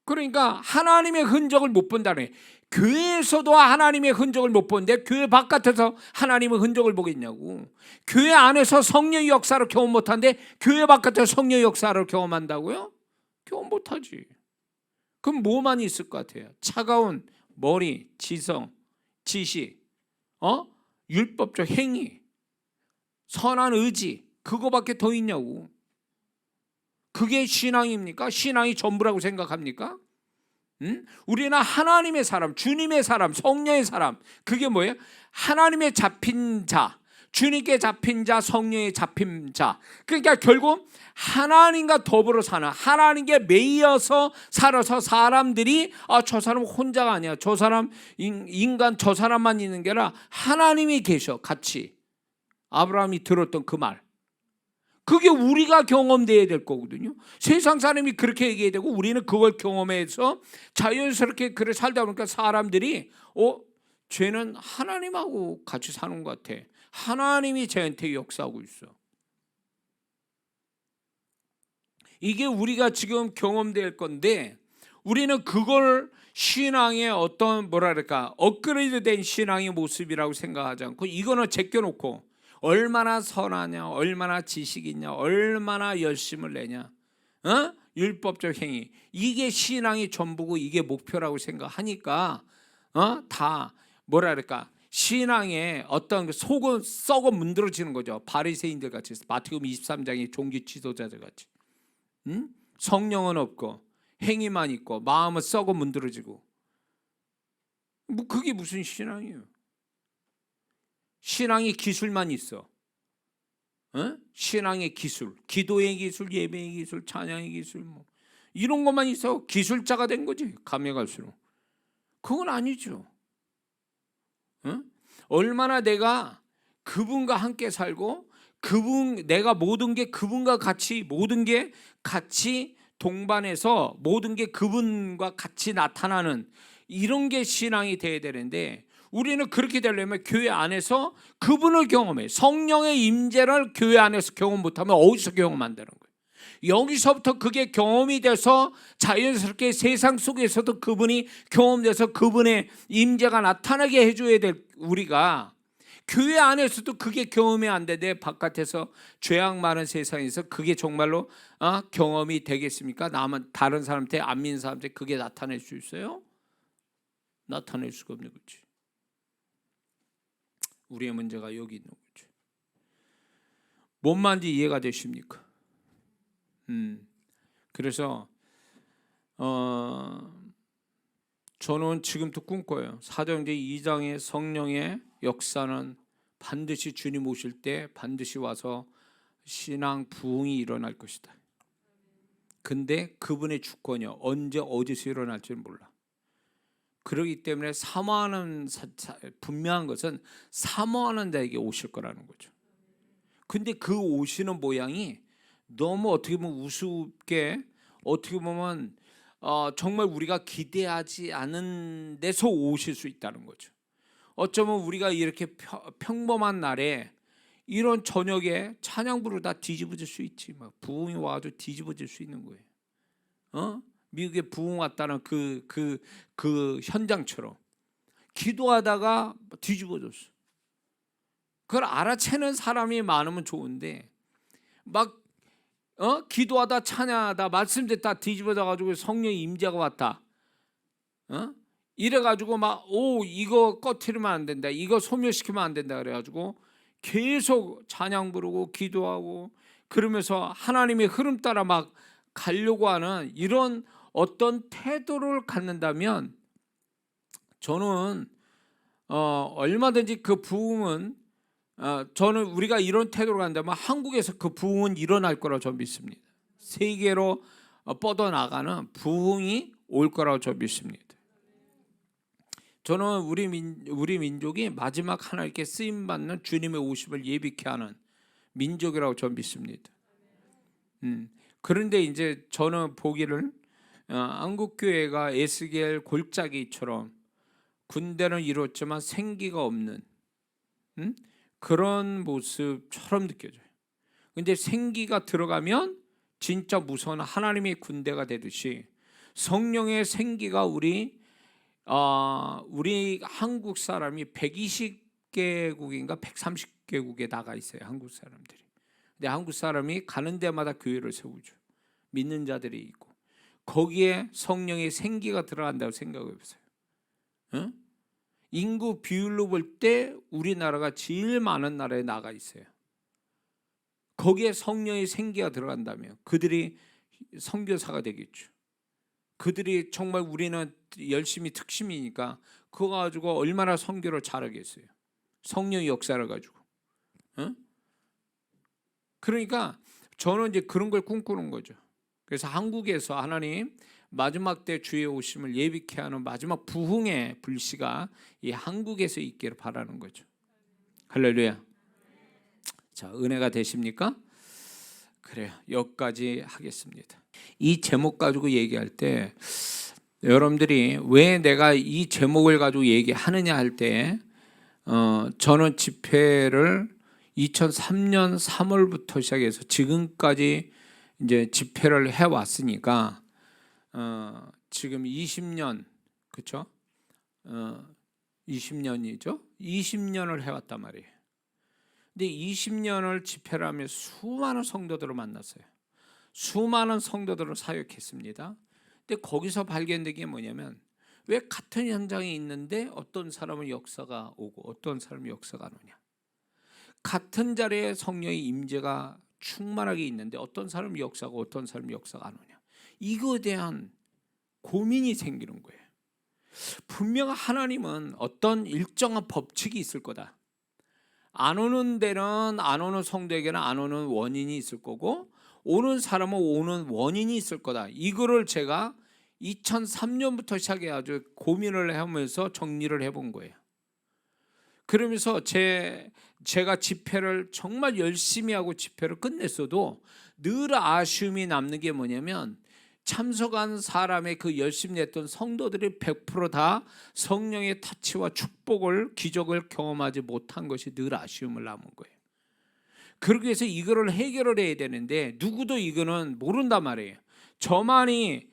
그러니까 하나님의 흔적을 못 본다네. 교회에서도 하나님의 흔적을 못 보는데 교회 바깥에서 하나님의 흔적을 보겠냐고. 교회 안에서 성령의 역사를 경험 못하는데 교회 바깥에서 성령의 역사를 경험한다고요? 경험 못하지. 그럼 뭐만 있을 것 같아요? 차가운 머리, 지성, 지식, 율법적 행위, 선한 의지, 그거밖에 더 있냐고. 그게 신앙입니까? 신앙이 전부라고 생각합니까? 우리는 하나님의 사람, 주님의 사람, 성령의 사람, 그게 뭐예요? 하나님의 잡힌 자, 주님께 잡힌 자, 성령의 잡힌 자. 그러니까 결국 하나님과 더불어 사는, 하나님께 매여서 살아서 사람들이 저 사람 혼자가 아니야, 저 사람 인간 저 사람만 있는 게 아니라 하나님이 계셔 같이. 아브라함이 들었던 그 말, 그게 우리가 경험돼야 될 거거든요. 세상 사람이 그렇게 얘기해야 되고 우리는 그걸 경험해서 자연스럽게 그래 살다 보니까 사람들이 쟤는 하나님하고 같이 사는 것 같아. 하나님이 쟤한테 역사하고 있어. 이게 우리가 지금 경험될 건데, 우리는 그걸 신앙의 어떤 뭐랄까 업그레이드된 신앙의 모습이라고 생각하지 않고 이거는 제껴놓고 얼마나 선하냐, 얼마나 지식이 있냐, 얼마나 열심을 내냐, 율법적 행위, 이게 신앙이 전부고 이게 목표라고 생각하니까 다 뭐랄까 신앙에 어떤 속은 썩어 문드러지는 거죠. 바리새인들 같이, 마태복음 23장의 종교 지도자들 같이. 성령은 없고 행위만 있고 마음은 썩어 문드러지고, 뭐 그게 무슨 신앙이에요? 신앙의 기술만 있어. 신앙의 기술, 기도의 기술, 예배의 기술, 찬양의 기술, 뭐 이런 것만 있어 기술자가 된 거지. 가면 갈수록 그건 아니죠. 얼마나 내가 그분과 함께 살고 내가 모든 게 그분과 같이, 모든 게 같이 동반해서 모든 게 그분과 같이 나타나는 이런 게 신앙이 돼야 되는데, 우리는 그렇게 되려면 교회 안에서 그분을 경험해. 성령의 임재를 교회 안에서 경험 못하면 어디서 경험한다는 거예요? 여기서부터 그게 경험이 돼서 자연스럽게 세상 속에서도 그분이 경험돼서 그분의 임재가 나타나게 해줘야 될 우리가, 교회 안에서도 그게 경험이 안 되는데 바깥에서 죄악 많은 세상에서 그게 정말로 경험이 되겠습니까? 다른 사람한테, 안 믿는 사람한테 그게 나타낼 수 있어요? 나타낼 수가 없는 거지. 우리의 문제가 여기 있는 거죠. 뭔 말인지 이해가 되십니까? 그래서 저는 지금도 꿈꿔요. 사도행전 2장의 성령의 역사는 반드시 주님 오실 때 반드시 와서 신앙 부흥이 일어날 것이다. 근데 그분의 주권이요, 언제 어디서 일어날지는 몰라. 그렇기 때문에 사모하는, 분명한 것은 사모하는 자에게 오실 거라는 거죠. 근데 그 오시는 모양이 너무 어떻게 보면 우습게, 어떻게 보면 정말 우리가 기대하지 않은 데서 오실 수 있다는 거죠. 어쩌면 우리가 이렇게 평범한 날에 이런 저녁에 찬양 부르다 뒤집어질 수 있지. 막 부흥이 와도 뒤집어질 수 있는 거예요. 미국에 부흥 왔다는 그 현장처럼 기도하다가 뒤집어졌어. 그걸 알아채는 사람이 많으면 좋은데 막 기도하다 찬양하다 말씀 듣다 뒤집어져 가지고 성령의 임재가 왔다. 이래 가지고 막 이거 꺼트리면 안 된다. 이거 소멸시키면 안 된다 그래 가지고 계속 찬양 부르고 기도하고 그러면서 하나님의 흐름 따라 막 가려고 하는 이런 어떤 태도를 갖는다면 저는 얼마든지 그 부흥은 저는 우리가 이런 태도로 간다면 한국에서 그 부흥은 일어날 거라고 저는 믿습니다. 세계로 뻗어나가는 부흥이 올 거라고 저는 믿습니다. 저는 우리 민족이 마지막 하나님께 쓰임받는 주님의 오심을 예비케 하는 민족이라고 저는 믿습니다. 그런데 이제 저는 보기를 한국교회가 에스겔 골짜기처럼 군대는 이뤘지만 생기가 없는 그런 모습처럼 느껴져요. 근데 생기가 들어가면 진짜 무서운 하나님의 군대가 되듯이 성령의 생기가 우리 한국 사람이 120개국인가 130개국에 나가 있어요. 한국 사람들이. 근데 한국 사람이 가는 데마다 교회를 세우죠. 믿는 자들이 있고 거기에 성령의 생기가 들어간다고 생각해 보세요. 인구 비율로 볼 때 우리나라가 제일 많은 나라에 나가 있어요. 거기에 성령의 생기가 들어간다면 그들이 선교사가 되겠죠. 그들이 정말 우리는 열심히 특심이니까 그거 가지고 얼마나 선교를 잘하겠어요. 성령의 역사를 가지고. 그러니까 저는 이제 그런 걸 꿈꾸는 거죠. 그래서 한국에서 하나님 마지막 때 주의 오심을 예비케 하는 마지막 부흥의 불씨가 이 한국에서 있기를 바라는 거죠. 할렐루야. 자, 은혜가 되십니까? 그래요. 여기까지 하겠습니다. 이 제목 가지고 얘기할 때 여러분들이 왜 내가 이 제목을 가지고 얘기하느냐 할 때 저는 집회를 2003년 3월부터 시작해서 지금까지 이제 집회를 해왔으니까 지금 20년 그렇죠? 20년이죠. 20년을 해왔단 말이에요. 근데 20년을 집회를 하며 수많은 성도들을 만났어요. 수많은 성도들을 사역했습니다. 근데 거기서 발견된 게 뭐냐면 왜 같은 현장에 있는데 어떤 사람은 역사가 오고 어떤 사람은 역사가 안 오냐. 같은 자리에 성령의 임재가 충만하게 있는데 어떤 사람은 역사가 어떤 사람은 역사가 안 오냐. 이거에 대한 고민이 생기는 거예요. 분명 하나님은 어떤 일정한 법칙이 있을 거다. 안 오는 데는 안 오는 성도에게는 안 오는 원인이 있을 거고 오는 사람은 오는 원인이 있을 거다. 이거를 제가 2003년부터 시작해 아주 고민을 하면서 정리를 해본 거예요. 그러면서 제가 집회를 정말 열심히 하고 집회를 끝냈어도 늘 아쉬움이 남는 게 뭐냐면 참석한 사람의 그 열심히 했던 성도들이 100% 다 성령의 타치와 축복을 기적을 경험하지 못한 것이 늘 아쉬움을 남은 거예요. 그러기 위해서 이거를 해결을 해야 되는데 누구도 이거는 모른단 말이에요. 저만이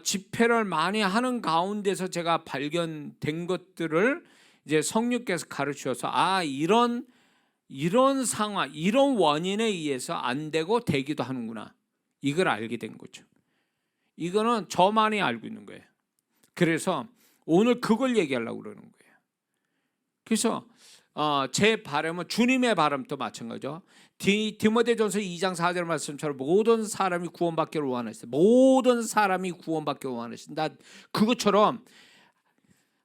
집회를 많이 하는 가운데서 제가 발견된 것들을 이제 성령께서 가르치셔서 이런 상황, 이런 원인에 의해서 안 되고 되기도 하는구나. 이걸 알게 된 거죠. 이거는 저만이 알고 있는 거예요. 그래서 오늘 그걸 얘기하려고 그러는 거예요. 그래서 제 바람은 주님의 바람도 마찬가지죠. 디모데전서 2장 4절 말씀처럼 모든 사람이 구원받기를 원하시다. 모든 사람이 구원받기를 원하신다. 그것처럼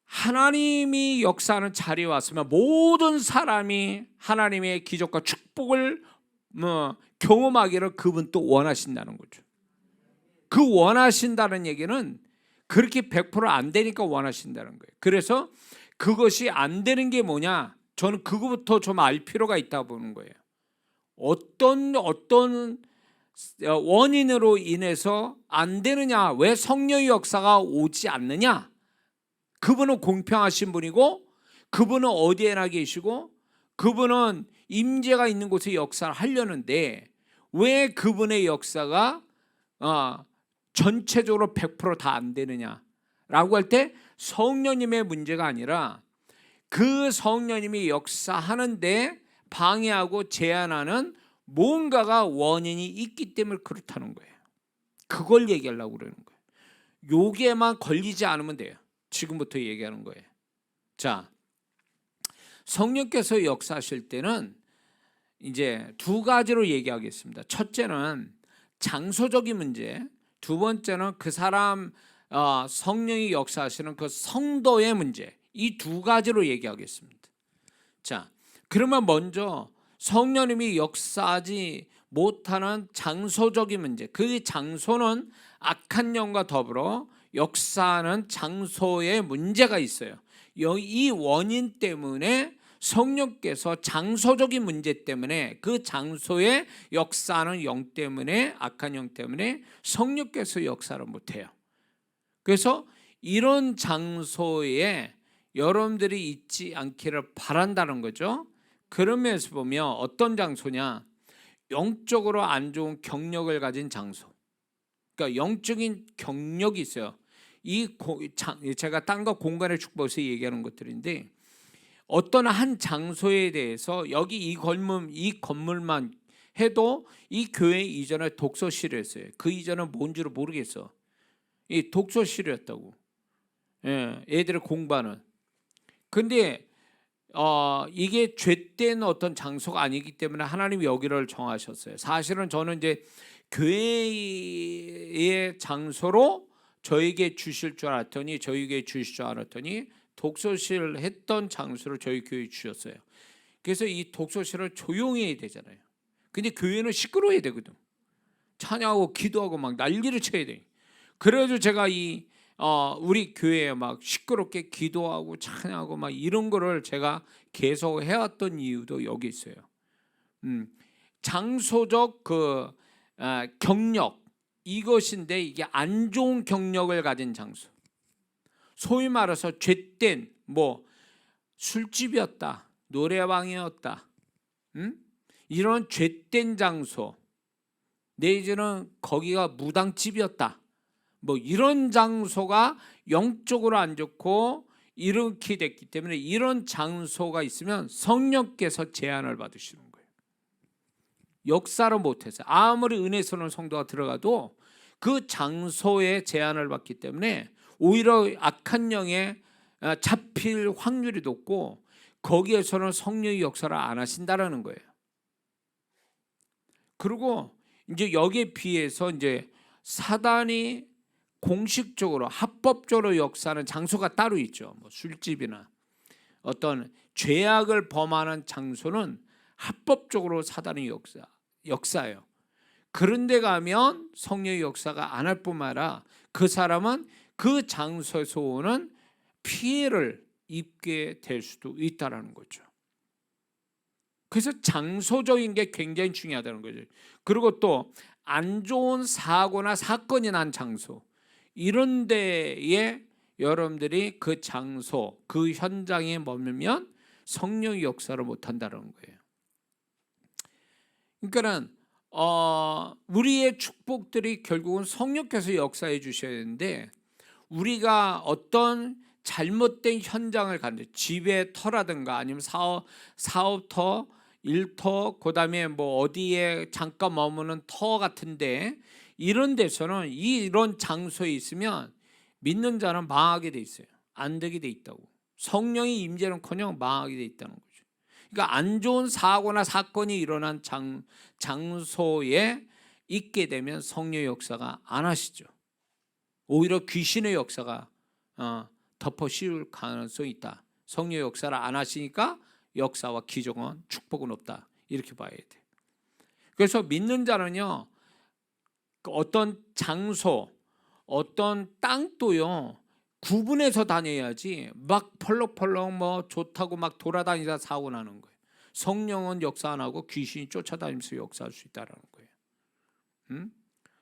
하나님이 역사하는 자리에 왔으면 모든 사람이 하나님의 기적과 축복을 경험하기를 그분 또 원하신다는 거죠. 그 원하신다는 얘기는 그렇게 100% 안 되니까 원하신다는 거예요. 그래서 그것이 안 되는 게 뭐냐? 저는 그거부터 좀 알 필요가 있다고 보는 거예요. 어떤 원인으로 인해서 안 되느냐? 왜 성령의 역사가 오지 않느냐? 그분은 공평하신 분이고 그분은 어디에나 계시고 그분은 임재가 있는 곳에 역사를 하려는데 왜 그분의 역사가 전체적으로 100% 다 안 되느냐라고 할 때 성령님의 문제가 아니라 그 성령님이 역사하는데 방해하고 제한하는 뭔가가 원인이 있기 때문에 그렇다는 거예요. 그걸 얘기하려고 그러는 거예요. 요게만 걸리지 않으면 돼요. 지금부터 얘기하는 거예요. 자, 성령께서 역사하실 때는 이제 두 가지로 얘기하겠습니다. 첫째는 장소적인 문제, 두 번째는 그 사람 성령이 역사하시는 그 성도의 문제, 이 두 가지로 얘기하겠습니다. 자, 그러면 먼저 성령님이 역사하지 못하는 장소적인 문제, 그 장소는 악한 영과 더불어 역사하는 장소에 문제가 있어요. 이 원인 때문에 성령께서 장소적인 문제 때문에 그 장소에 역사하는 영 때문에, 악한 영 때문에 성령께서 역사를 못해요. 그래서 이런 장소에 여러분들이 있지 않기를 바란다는 거죠. 그런 면에서 보면 어떤 장소냐, 영적으로 안 좋은 경력을 가진 장소, 그러니까 영적인 경력이 있어요. 제가 땅과 공간의 축복에서 얘기하는 것들인데, 어떤 한 장소에 대해서 여기 이 건물만 해도 이 교회 이전에 독서실이었어요. 그 이전은 뭔지를 모르겠어. 이 독서실이었다고. 애들의 공부하는. 근데 이게 죄된 어떤 장소가 아니기 때문에 하나님이 여기를 정하셨어요. 사실은 저는 이제 교회의 장소로 저에게 주실 줄 알았더니, 독서실 했던 장소를 저희 교회에 주셨어요. 그래서 이 독서실을 조용히 해야 되잖아요. 근데 교회는 시끄러워야 되거든. 찬양하고 기도하고 막 난리를 쳐야 돼. 그래가지고 제가 우리 교회에 막 시끄럽게 기도하고 찬양하고 막 이런 거를 제가 계속 해왔던 이유도 여기 있어요. 장소적 경력, 이것인데 이게 안 좋은 경력을 가진 장소, 소위 말해서 죄된 술집이었다, 노래방이었다, 이런 죄된 장소, 내지는 거기가 무당집이었다, 이런 장소가 영적으로 안 좋고 이렇게 됐기 때문에 이런 장소가 있으면 성령께서 제한을 받으시는 거예요. 역사를 못해서 아무리 은혜스러운 성도가 들어가도 그 장소에 제한을 받기 때문에 오히려 악한 영에 잡힐 확률이 높고 거기에서는 성령의 역사를 안 하신다라는 거예요. 그리고 이제 여기에 비해서 이제 사단이 공식적으로 합법적으로 역사하는 장소가 따로 있죠. 술집이나 어떤 죄악을 범하는 장소는 합법적으로 사단의 역사예요. 그런 데 가면 성령의 역사가 안 할 뿐만 아니라 그 사람은 그 장소에서 오는 피해를 입게 될 수도 있다는 거죠. 그래서 장소적인 게 굉장히 중요하다는 거죠. 그리고 또 안 좋은 사고나 사건이 난 장소, 이런 데에 여러분들이 그 장소, 그 현장에 머물면 성령의 역사를 못한다는 거예요. 그러니까는 우리의 축복들이 결국은 성령께서 역사해 주셔야 되는데, 우리가 어떤 잘못된 현장을 갔는데, 집의 터라든가 아니면 사업터, 일터, 그다음에 어디에 잠깐 머무는 터 같은데, 이런 데서는 이런 장소에 있으면 믿는 자는 망하게 돼 있어요. 안 되게 돼 있다고. 성령의 임재는커녕 망하게 돼 있다는 거죠. 그러니까 안 좋은 사고나 사건이 일어난 장소에 있게 되면 성령의 역사가 안 하시죠. 오히려 귀신의 역사가 덮어 씌울 가능성이 있다. 성령의 역사를 안 하시니까 역사와 기적은 축복은 없다, 이렇게 봐야 돼. 그래서 믿는 자는요, 어떤 장소, 어떤 땅도요 구분해서 다녀야지 막 펄럭펄럭 좋다고 막 돌아다니다 사고 나는 거예요. 성령은 역사 안 하고 귀신이 쫓아다니면서 역사할 수 있다는 거예요.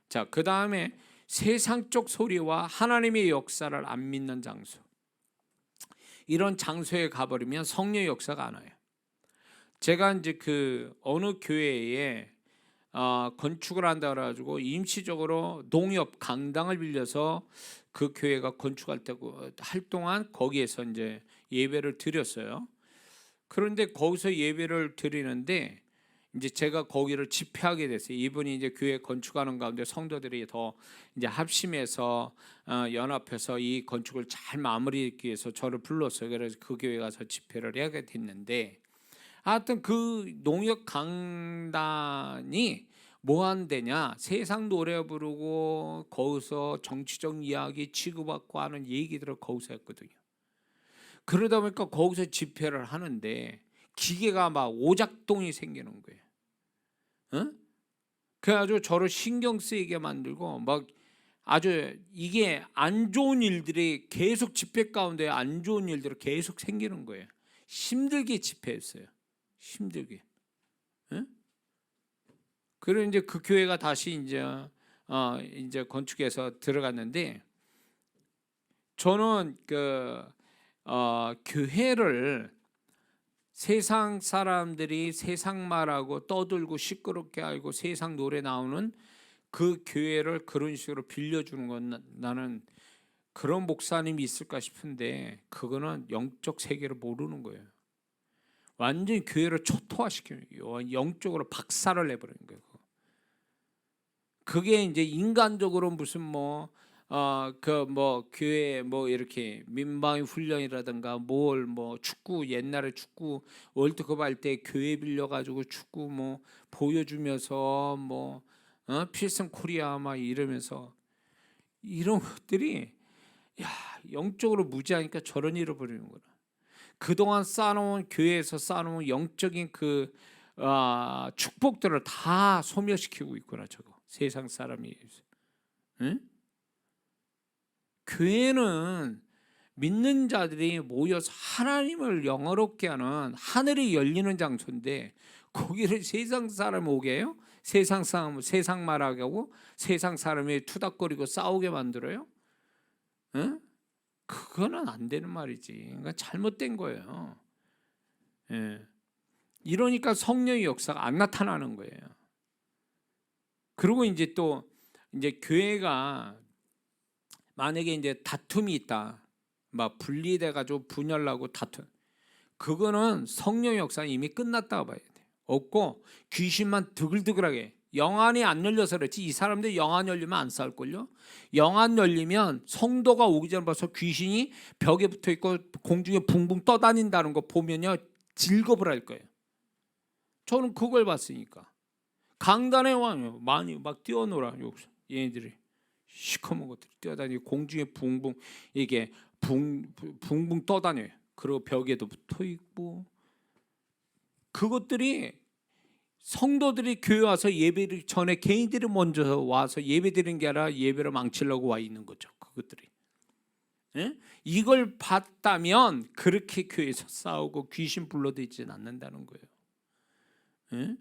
자, 그 다음에 세상적 소리와 하나님의 역사를 안 믿는 장소. 이런 장소에 가버리면 성령의 역사가 안 와요. 제가 이제 그 어느 교회에 건축을 한다 그래가지고 임시적으로 농협 강당을 빌려서 그 교회가 건축할 때고 할 동안 거기에서 이제 예배를 드렸어요. 그런데 거기서 예배를 드리는데 이제 제가 거기를 집회하게 됐어요. 이분이 이제 교회 건축하는 가운데 성도들이 더 이제 합심해서 연합해서 이 건축을 잘 마무리하기 위해서 저를 불렀어요. 그래서 그 교회 가서 집회를 하게 됐는데, 하여튼 그 농협 강단이 뭐 한대냐, 세상 노래 부르고 거기서 정치적 이야기 치고받고 하는 얘기들을 거기서 했거든요. 그러다 보니까 거기서 집회를 하는데 기계가 막 오작동이 생기는 거예요. 그래가지고 저를 신경 쓰이게 만들고 막 아주 이게 안 좋은 일들이 계속 집회 가운데 안 좋은 일들이 계속 생기는 거예요. 힘들게 집회했어요. 힘들게. 그리고 이제 그 교회가 다시 이제 건축해서 들어갔는데, 저는 교회를 세상 사람들이 세상 말하고 떠들고 시끄럽게 알고 세상 노래 나오는 그 교회를 그런 식으로 빌려주는 건, 나는 그런 목사님이 있을까 싶은데 그거는 영적 세계를 모르는 거예요. 완전히 교회를 초토화시키는 거예요. 영적으로 박살을 내버리는 거예요. 그게 이제 인간적으로 무슨 교회 이렇게 민방위 훈련이라든가 축구, 옛날에 축구 월드컵 할 때 교회 빌려 가지고 축구 보여주면서 필승 코리아 이러면서 이런 것들이 영적으로 무지하니까 저런 일을 벌이는구나. 그동안 쌓아놓은 교회에서 쌓아놓은 영적인 축복들을 다 소멸시키고 있구나. 저거 세상 사람이. 응? 교회는 믿는 자들이 모여서 하나님을 영어롭게 하는 하늘이 열리는 장소인데 거기를 세상 사람 오게 해요? 세상 사람 세상 말하게 하고 세상 사람이 투닥거리고 싸우게 만들어요? 응? 그거는 안 되는 말이지. 그러니까 잘못된 거예요. 예. 이러니까 성령의 역사가 안 나타나는 거예요. 그리고 이제 또 교회가 만약에 이제 다툼이 있다, 분리돼 가지고 분열나고 다툼, 그거는 성령의 역사는 이미 끝났다고 봐야 돼. 없고 귀신만 드글드글하게, 영안이 안 열려서 그렇지 이 사람들 영안 열리면 안 싸울걸요. 영안 열리면 성도가 오기 전에 벌써 귀신이 벽에 붙어 있고 공중에 붕붕 떠다닌다는 거 보면요 질겁을 할 거예요. 저는 그걸 봤으니까. 강단에 와요 많이 뛰어놀아. 얘네들이 시커먼 것들이 뛰어다니고 공중에 붕붕 이게 붕붕 떠다녀요. 그리고 벽에도 붙어 있고, 그것들이 성도들이 교회 와서 예배를 전에 개인들이 먼저 와서 예배 드리는 게 아니라 예배를 망치려고 와 있는 거죠. 그것들이. 예? 이걸 봤다면 그렇게 교회에서 싸우고 귀신 불러대지는 않는다는 거예요. 예?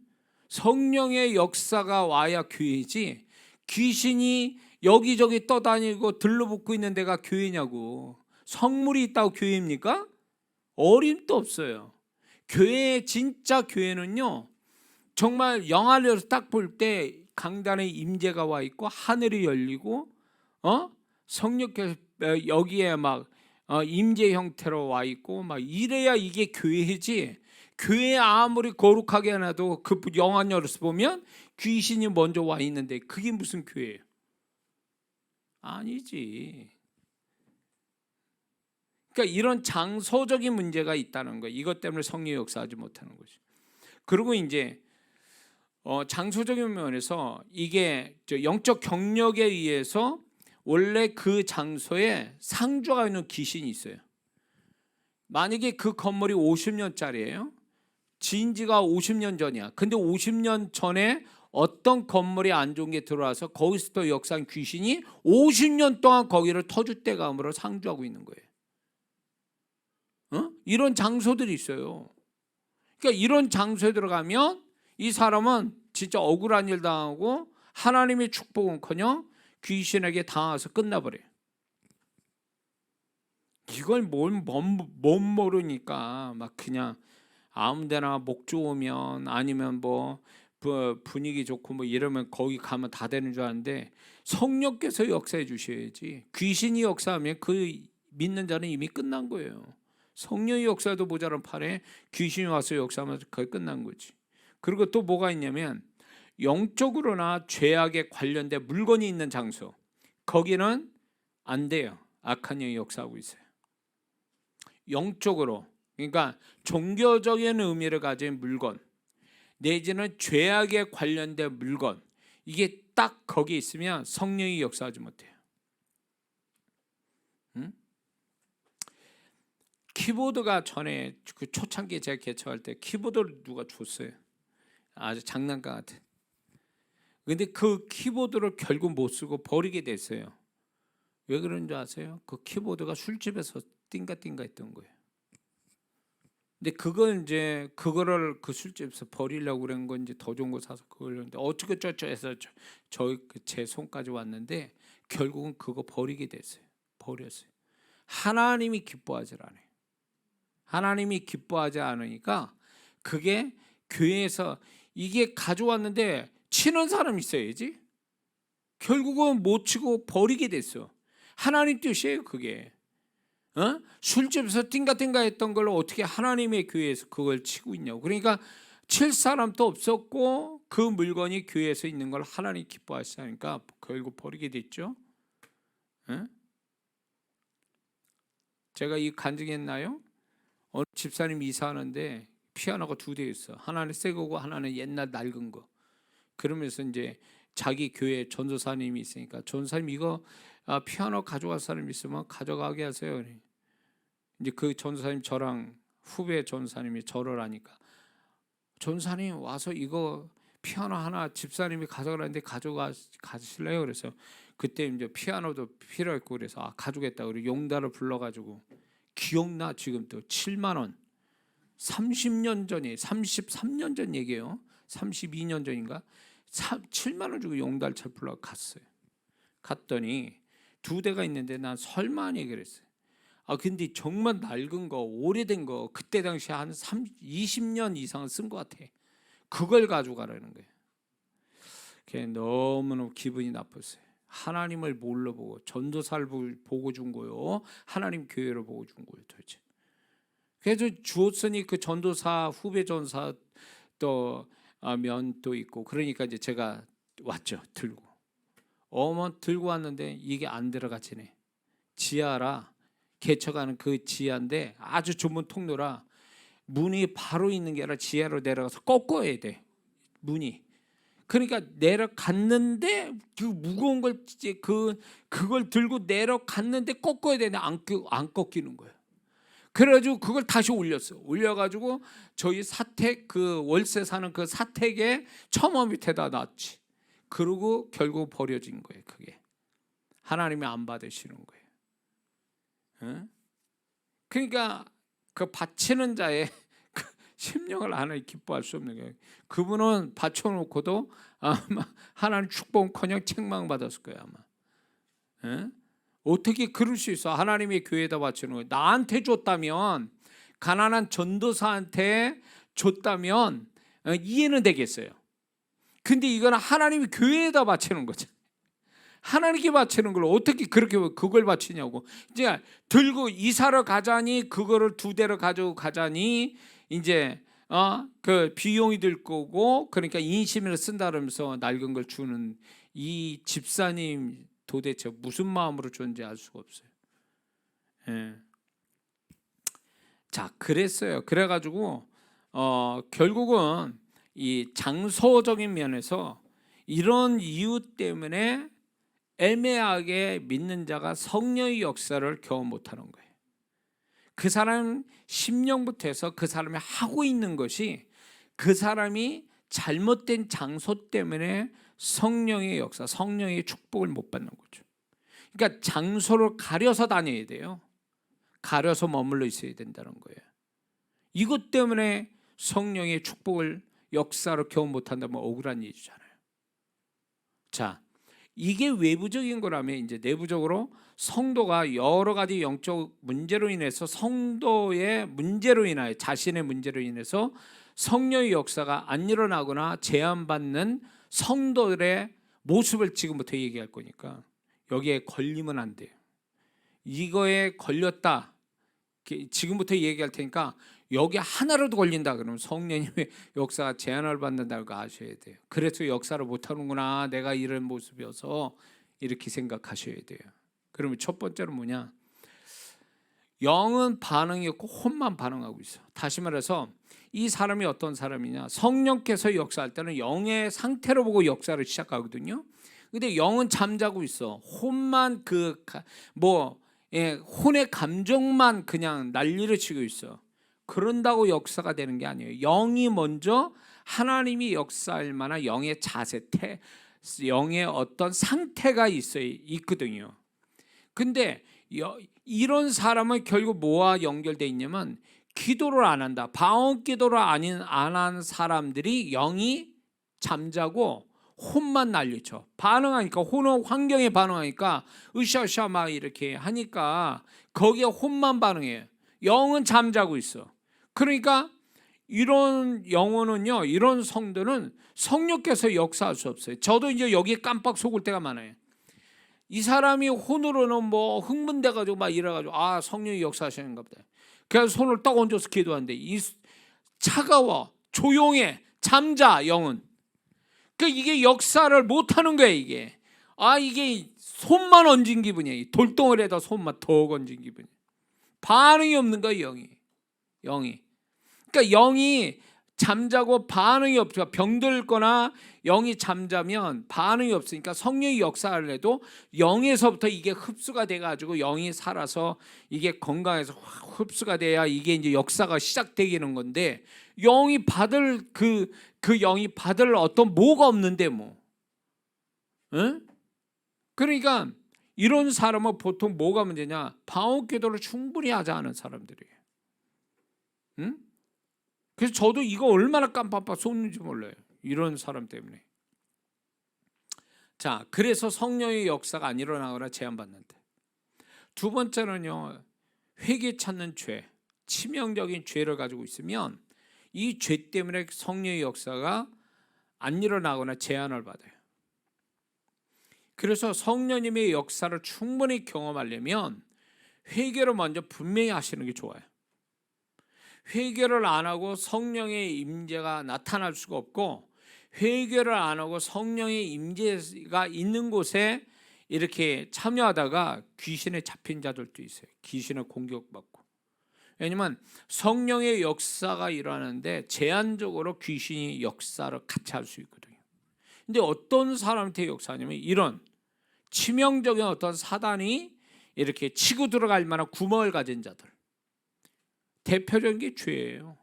성령의 역사가 와야 교회지, 귀신이 여기저기 떠다니고 들러붙고 있는 데가 교회냐고. 성물이 있다고 교회입니까? 어림도 없어요. 교회의 진짜 교회는요, 정말 영화를 딱 볼 때 강단에 임재가 와 있고 하늘이 열리고 성령께서 여기에 임재 형태로 와 있고 이래야 이게 교회지. 교회 아무리 거룩하게 해놔도 그 영화 열어서 보면 귀신이 먼저 와 있는데 그게 무슨 교회예요? 아니지. 그러니까 이런 장소적인 문제가 있다는 거예요. 이것 때문에 성령의 역사하지 못하는 거죠. 그리고 이제 장소적인 면에서 이게 영적 경력에 의해서 원래 그 장소에 상주가 있는 귀신이 있어요. 만약에 그 건물이 50년짜리예요. 지은 지가 50년 전이야. 근데 50년 전에 어떤 건물이 안 좋은 게 들어와서 거기서 또 역사한 귀신이 50년 동안 거기를 터줏대감으로 상주하고 있는 거예요. 이런 장소들이 있어요. 그러니까 이런 장소에 들어가면 이 사람은 진짜 억울한 일 당하고 하나님의 축복은커녕 귀신에게 당해서 끝나버려요. 이걸 못 모르니까 막 그냥 아무데나 목 좋으면 아니면 뭐 분위기 좋고 뭐 이러면 거기 가면 다 되는 줄 아는데 성령께서 역사해 주셔야지. 귀신이 역사하면 그 믿는 자는 이미 끝난 거예요. 성령의 역사도 모자란 판에 귀신이 와서 역사하면 거의 끝난 거지. 그리고 또 뭐가 있냐면 영적으로나 죄악에 관련된 물건이 있는 장소, 거기는 안 돼요. 악한 영이 역사하고 있어요. 영적으로, 그러니까 종교적인 의미를 가진 물건 내지는 죄악에 관련된 물건, 이게 딱 거기 있으면 성령이 역사하지 못해요. 응? 키보드가 전에 그 초창기에 제가 개척할 때 키보드를 누가 줬어요. 아주 장난감 같은. 근데 그 키보드를 결국 못 쓰고 버리게 됐어요. 왜 그런 줄 아세요? 그 키보드가 술집에서 띵가띵가 했던 거예요. 근데 그걸 이제 그거를 그 술집에서 버리려고 그런 건 이제 더 좋은 거 사서 그걸 했는데 어떻게 쩌쩌해서 제 손까지 왔는데 결국은 그거 버리게 됐어요. 버렸어요. 하나님이 기뻐하지 않아요. 하나님이 기뻐하지 않으니까 그게 교회에서 이게 가져왔는데 치는 사람이 있어야지. 결국은 못 치고 버리게 됐어. 하나님 뜻이에요 그게. 술집에서 띵가띵가 했던 걸 어떻게 하나님의 교회에서 그걸 치고 있냐고. 그러니까 칠 사람도 없었고 그 물건이 교회에서 있는 걸 하나님 기뻐하시니까 결국 버리게 됐죠. 제가 이 간증했나요? 어느 집사님 이사하는데 피아노가 2대 있어. 하나는 새 거고 하나는 옛날 낡은 거. 그러면서 이제 자기 교회 전도사님이 있으니까 전도사님 이거 피아노 가져갈 사람 있으면 가져가게 하세요. 이제 그 전도사님 저랑 후배 전도사님이 절을 하니까 전도사님 와서 이거 피아노 하나 집사님이 가져가라는데 가실래요? 그래서 그때 이제 피아노도 필요했고 그래서 가져겠다. 그리고 용달을 불러가지고 기억나 지금도 7만 원. 30년 전이 33년 전 얘기예요. 32년 전인가 7만 원 주고 용달차 불러 갔어요. 갔더니 2대가 있는데 난 설마 얘기를 했어요. 근데 정말 낡은 거 오래된 거 그때 당시 한 20년 이상 쓴 것 같아. 그걸 가져가라는 거예요. 그게 너무너무 기분이 나빴어요. 하나님을 뭘로 보고 전도사를 보고 준 거요. 하나님 교회를 보고 준 거예요 도대체. 그래서 주었으니 그 전도사 후배 전사 또 면도 있고 그러니까 이제 제가 왔죠. 들고 들고 왔는데 이게 안 들어가지네. 지하라 개척하는 그 지하인데 아주 좁은 통로라 문이 바로 있는 게 아니라 지하로 내려가서 꺾어야 돼 문이. 그러니까 내려갔는데 그 무거운 걸 그걸 들고 내려갔는데 꺾어야 되는데 안 꺾이는 거예요. 그래가지고 그걸 다시 올렸어. 올려가지고 저희 사택 그 월세 사는 그 사택에 처마 밑에다 놨지. 그러고 결국 버려진 거예요. 그게 하나님이 안 받으시는 거예요. 그러니까 그 바치는 자의 그 심령을 하나님 기뻐할 수 없는 거예요. 그분은 바쳐놓고도 아마 하나님 축복은커녕 책망받았을 거예요 아마. 어떻게 그럴 수 있어? 하나님의 교회에다 바치는 거예요. 나한테 줬다면 가난한 전도사한테 줬다면 이해는 되겠어요. 근데 이거는 하나님의 교회에다 바치는 거죠. 하나님께 바치는 걸 어떻게 그렇게 그걸 바치냐고. 이제 들고 이사를 가자니 그거를 2대를 가지고 가자니 이제 그 비용이 들 거고 그러니까 인심을 쓴다 그러면서 낡은 걸 주는 이 집사님 도대체 무슨 마음으로 줬는지 알 수가 없어요. 자, 그랬어요. 그래가지고 결국은 이 장소적인 면에서 이런 이유 때문에 애매하게 믿는 자가 성령의 역사를 경험 못하는 거예요. 그 사람 심령부터 해서 그 사람이 하고 있는 것이 그 사람이 잘못된 장소 때문에 성령의 역사, 성령의 축복을 못 받는 거죠. 그러니까 장소를 가려서 다녀야 돼요. 가려서 머물러 있어야 된다는 거예요. 이것 때문에 성령의 축복을 역사로 경험 못한다면 억울한 일이잖아요. 자, 이게 외부적인 거라면 이제 내부적으로 성도가 여러 가지 영적 문제로 인해서 성도의 문제로 인하여 자신의 문제로 인해서 성령의 역사가 안 일어나거나 제한받는 성도들의 모습을 지금부터 얘기할 거니까 여기에 걸리면 안 돼요. 이거에 걸렸다 지금부터 얘기할 테니까 여기 하나라도 걸린다 그러면 성령님의 역사가 제한을 받는다고 아셔야 돼요. 그래서 역사를 못하는구나 내가 이런 모습이어서 이렇게 생각하셔야 돼요. 그러면 첫 번째로 뭐냐, 영은 반응이 없고 혼만 반응하고 있어. 다시 말해서 이 사람이 어떤 사람이냐, 성령께서 역사할 때는 영의 상태로 보고 역사를 시작하거든요. 근데 영은 잠자고 있어. 혼만 혼의 감정만 그냥 난리를 치고 있어. 그런다고 역사가 되는 게 아니에요. 영이 먼저 하나님이 역사할 만한 영의 자세, 영의 어떤 상태가 있거든요. 근데 이런 사람은 결국 뭐와 연결되어 있냐면 기도를 안 한다. 방언 기도를 안 한 사람들이 영이 잠자고 혼만 난리쳐. 반응하니까 혼은 환경에 반응하니까 으쌰으쌰 막 이렇게 하니까 거기에 혼만 반응해요. 영은 잠자고 있어. 그러니까 이런 영혼은요, 이런 성도는 성령께서 역사할 수 없어요. 저도 이제 여기에 깜빡 속을 때가 많아요. 이 사람이 혼으로는 뭐 흥분돼가지고 막 이래가지고 성령이 역사하시는가 보다. 그래서 손을 딱 얹어서 기도하는데 이 차가워, 조용해, 잠자 영은. 그러니까 이게 역사를 못하는 거야 이게. 이게 손만 얹은 기분이야. 돌덩어리에다 손만 더 얹은 기분이야. 반응이 없는 거야 영이. 그러니까 영이 잠자고 반응이 없죠. 병들거나 영이 잠자면 반응이 없으니까 성령이 역사를 해도 영에서부터 이게 흡수가 돼가지고 영이 살아서 이게 건강해서 흡수가 돼야 이게 이제 역사가 시작되기는 건데 영이 받을 그 영이 받을 어떤 뭐가 없는데 뭐, 응? 그러니까 이런 사람은 보통 뭐가 문제냐? 방언 기도를 충분히 하지 않은 사람들이에요. 응? 그래서 저도 이거 얼마나 깜빡 속는지 몰라요. 이런 사람 때문에. 자, 그래서 성령의 역사가 안 일어나거나 제한받는데. 두 번째는요, 회개 찾는 죄, 치명적인 죄를 가지고 있으면 이 죄 때문에 성령의 역사가 안 일어나거나 제한을 받아요. 그래서 성령님의 역사를 충분히 경험하려면 회개를 먼저 분명히 하시는 게 좋아요. 회개를 안 하고 성령의 임재가 나타날 수가 없고, 회개를 안 하고 성령의 임재가 있는 곳에 이렇게 참여하다가 귀신에 잡힌 자들도 있어요. 귀신을 공격받고. 왜냐면 성령의 역사가 일어나는데 제한적으로 귀신이 역사를 같이 할 수 있거든요. 근데 어떤 사람한테 역사하냐면 이런 치명적인 어떤 사단이 이렇게 치고 들어갈 만한 구멍을 가진 자들, 대표적인 게 죄예요.